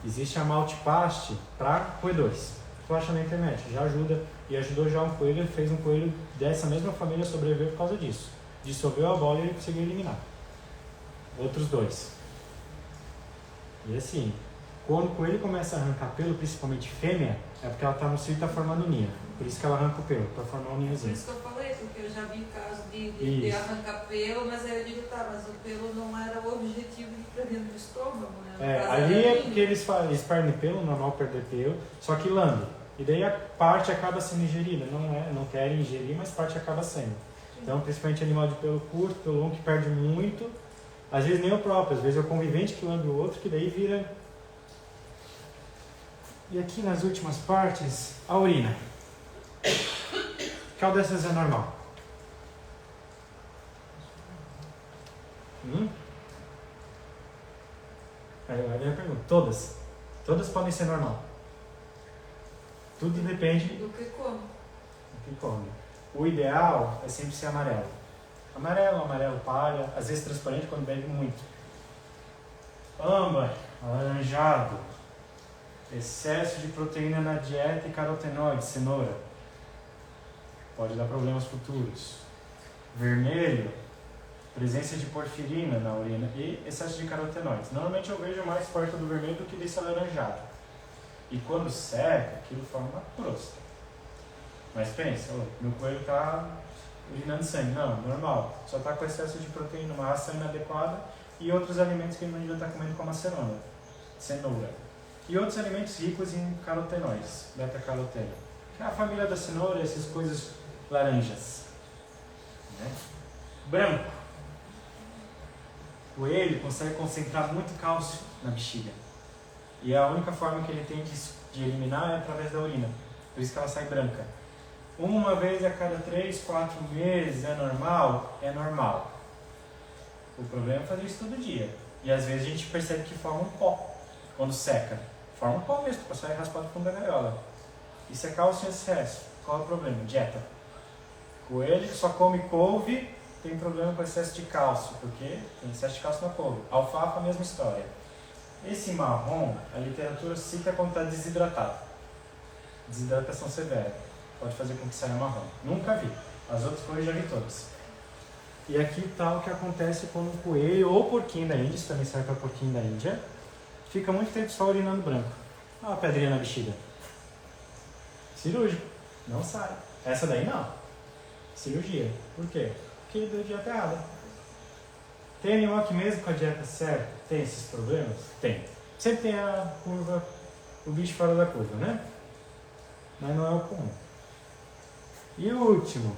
Existe a maltipaste para roedores. Tu acha na internet, já ajuda. E ajudou já um coelho, fez um coelho dessa mesma família sobreviver por causa disso. Dissolveu a bola e ele conseguiu eliminar. Outros 2. E assim, quando o coelho começa a arrancar pelo, principalmente fêmea, é porque ela está no cio e está formando ninho. Por isso que ela arranca o pelo, para formar um Por ninhozinho. isso que eu falei, porque eu já vi casos de arrancar pelo, mas aí eu digo, tá, mas o pelo não era o objetivo de ir pra dentro do estômago, né? No caso Ali era é ninho. porque eles perdem pelo, normal perder pelo, só que lambe. E daí a parte acaba sendo ingerida, não querem ingerir, mas parte acaba sendo. Então, principalmente animal de pelo curto, pelo longo, que perde muito, às vezes nem o próprio, às vezes é o convivente que lambe o outro, que daí vira. E aqui nas últimas partes, a urina. Qual dessas é normal? Aí eu pergunto, todas? Todas podem ser normal. Tudo depende Do que como? do que come. O ideal é sempre ser amarelo. Amarelo palha, às vezes transparente quando bebe muito. Âmbar, alaranjado, excesso de proteína na dieta e carotenoide, cenoura. Pode dar problemas futuros. Vermelho, presença de porfirina na urina e excesso de carotenoides. Normalmente eu vejo mais perto do vermelho do que desse alaranjado. E quando seca, aquilo forma uma crosta. Mas pensa, meu coelho está urinando sangue. Não, normal. Só está com excesso de proteína, uma ração inadequada e outros alimentos que ele não devia estar comendo, como a cenoura. E outros alimentos ricos em carotenoides, beta-caroteno. Que é a família da cenoura, essas coisas laranjas. Né? Branco. O coelho consegue concentrar muito cálcio na bexiga. E a única forma que ele tem de eliminar é através da urina. Por isso que ela sai branca. Uma vez a cada 3, 4 meses é normal? É normal. O problema é fazer isso todo dia. E às vezes a gente percebe que forma um pó. Quando seca. Forma um pó mesmo, para sair raspado do fundo da gaiola. Isso é cálcio em excesso. Qual é o problema? Dieta. Coelho que só come couve tem problema com excesso de cálcio, porque tem excesso de cálcio na couve. Alfafa, a mesma história. Esse marrom, a literatura cita como está desidratado. Desidratação severa. Pode fazer com que saia marrom. Nunca vi. As outras cores já vi todas. E aqui está o que acontece quando o coelho ou porquinho da Índia, isso também serve para porquinho da Índia, fica muito tempo só urinando branco. Olha a pedrinha na bexiga. Cirúrgico. Não sai. Essa daí não. Cirurgia. Por quê? Porque deu dieta errada. Tem animal que mesmo com a dieta certa tem esses problemas? Tem. Sempre tem a curva, o bicho fora da curva, né? Mas não é o comum. E o último.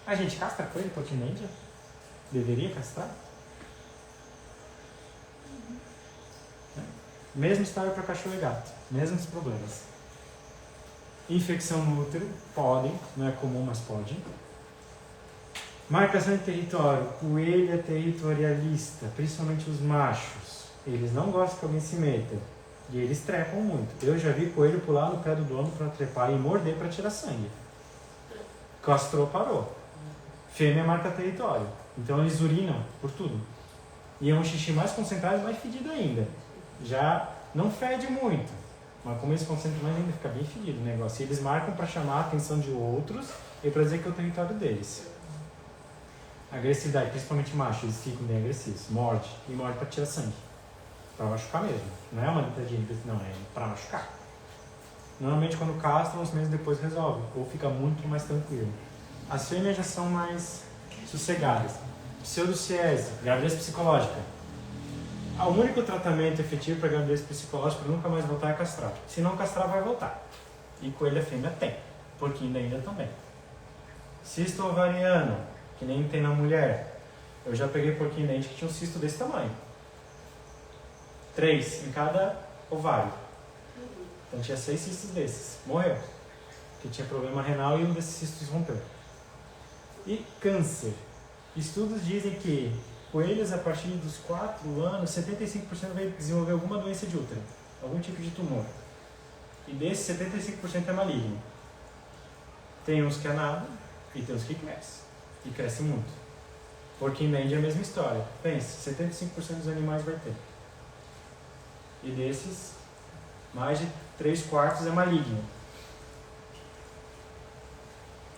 A gente castra coelho porquinho da Índia? Deveria castrar? Mesmo história para cachorro e gato. Mesmos problemas. Infecção no útero, podem, não é comum, mas pode. Marcação de território, coelho é territorialista, principalmente os machos. Eles não gostam que alguém se meta. E eles trepam muito. Eu já vi coelho pular no pé do dono para trepar e morder para tirar sangue. Castrou, parou. Fêmea marca território. Então eles urinam por tudo. E é um xixi mais concentrado e mais fedido ainda. Já não fede muito. Mas como eles concentram mais ainda, fica bem fedido o negócio. E eles marcam para chamar a atenção de outros e para dizer que é o território deles. Agressividade, principalmente machos, eles ficam bem agressivos. Morde. E morde para tirar sangue. Para machucar mesmo. Não é uma ditadinha, não, é para machucar. Normalmente quando castram, uns meses depois resolve. Ou fica muito mais tranquilo. As fêmeas já são mais sossegadas. Pseudociese, gravidez psicológica. O único tratamento efetivo para gravidez psicológica para nunca mais voltar é castrar. Se não castrar, vai voltar. E coelha fêmea tem. Porquinho ainda também. Cisto ovariano, que nem tem na mulher. Eu já peguei porquinho dente que tinha um cisto desse tamanho. 3 em cada ovário. Então tinha 6 cistos desses. Morreu. Porque tinha problema renal e um desses cistos rompeu. E câncer. Estudos dizem que coelhos a partir dos 4 anos, 75% vai desenvolver alguma doença de útero. Algum tipo de tumor. E desses, 75% é maligno. Tem uns que é nada e tem uns que cresce. E cresce muito. Porquinho da Índia é a mesma história. Pense, 75% dos animais vai ter. E desses, mais de 3/4 é maligno.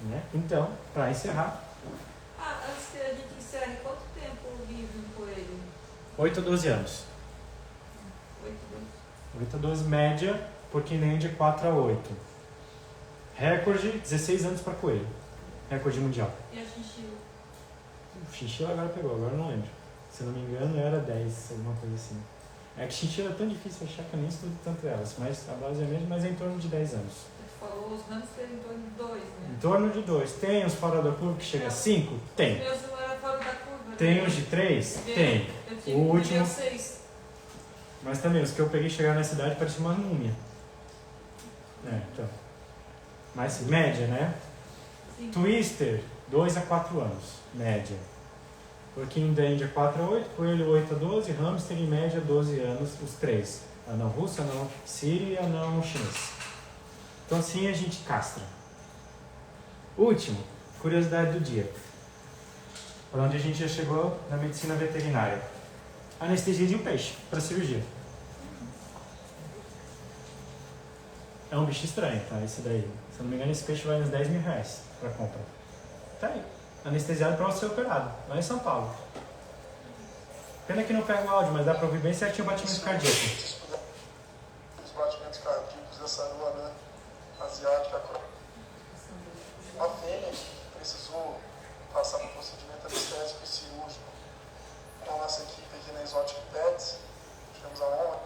Né? Então, para encerrar... Antes que a gente encerre, quanto tempo vive um coelho? 8 a 12 anos. 8 a 12, média, porquinho da Índia 4 a 8. Recorde, 16 anos para coelho. Recorde mundial. E a chinchila? O chinchila agora pegou, agora eu não lembro. Se eu não me engano era 10, alguma coisa assim. É que chinchila é tão difícil achar que eu nem estudo tanto elas, mas a base é mesmo, mas é em torno de 10 anos. Você falou os hamsters em torno de 2, né? Em torno de 2. Tem os fora da curva que chega a 5? Tem. Os meus não eram fora da curva. Tem né? os de 3? Tem. Eu tive O último... 6. Mas também, os que eu peguei chegar na cidade parecia uma múmia. Então. Mas média, né? Sim. Twister, 2 a 4 anos, média. Porquinho da Índia 4 a 8, coelho 8 a 12, hamster em média 12 anos, os 3. Anão russo, anão sírio e anão chinês. Então assim a gente castra. Último, curiosidade do dia. Para onde a gente já chegou na medicina veterinária. Anestesia de um peixe para cirurgia. É um bicho estranho, tá? Esse daí. Se eu não me engano, esse peixe vai uns 10 mil reais para compra. Tá aí. Anestesiado para ser operado, lá em São Paulo. Pena que não pega o áudio, mas dá para ouvir bem certinho o batimento cardíaco. asiática. A fêmea precisou passar por um procedimento anestésico e cirúrgico com a nossa equipe aqui na Exotic Pets. Tivemos a honra.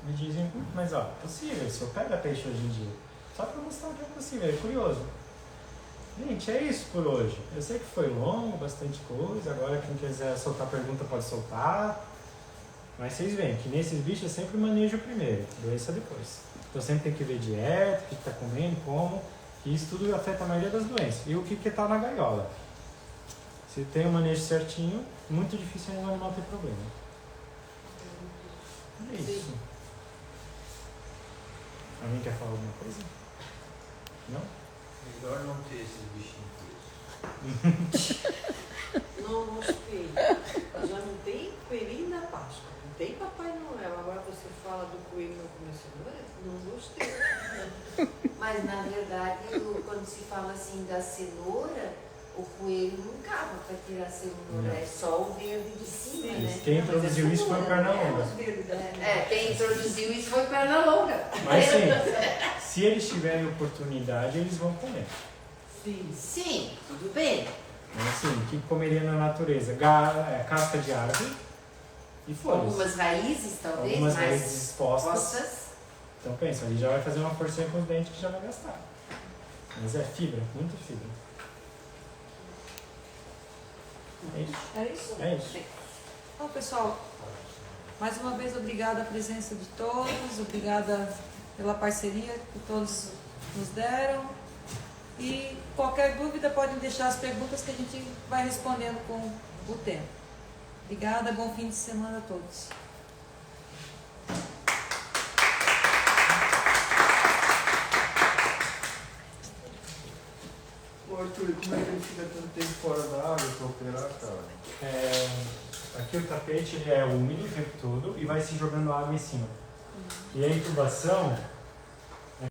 Me dizem, mas ó, é possível, se eu pego peixe hoje em dia. Só para mostrar que é possível, é curioso. Gente, é isso por hoje. Eu sei que foi longo, bastante coisa. Agora quem quiser soltar pergunta pode soltar. Mas vocês veem que nesses bichos é sempre manejo primeiro, doença depois. Então sempre tem que ver dieta, o que está comendo, como. E isso tudo afeta a maioria das doenças. E o que está na gaiola. Se tem o manejo certinho, muito difícil o animal ter problema. É isso. Alguém quer falar alguma coisa? Não? Melhor não ter esses bichinhos presos. Não gostei. Já não tem coelhinho da Páscoa, não tem Papai Noel. Agora você fala do coelho não comer cenoura? Não gostei. Mas na verdade, quando se fala assim da cenoura, o coelho não cava para tirar a cenoura, é só o verde de cima, né? Quem introduziu isso foi o Pernalonga. Quem introduziu isso foi o Pernalonga. Mas sim, se eles tiverem oportunidade, eles vão comer. Sim, tudo bem. Mas assim, o que comeria na natureza? Casca de árvore e folhas. Algumas raízes, talvez, Algumas mais raízes expostas. expostas. Então pensa, ele já vai fazer uma forcinha com os dentes que já vai gastar. Mas é fibra, muita fibra. É isso. É isso? É isso. Bom, pessoal, mais uma vez obrigada a presença de todos, obrigada pela parceria que todos nos deram. E qualquer dúvida podem deixar as perguntas que a gente vai respondendo com o tempo. Obrigada, bom fim de semana a todos. Ô Arthur, como é que ele fica tanto tempo fora da água para operar, cara? Aqui o tapete ele é úmido o tempo todo e vai se jogando água em cima. E a intubação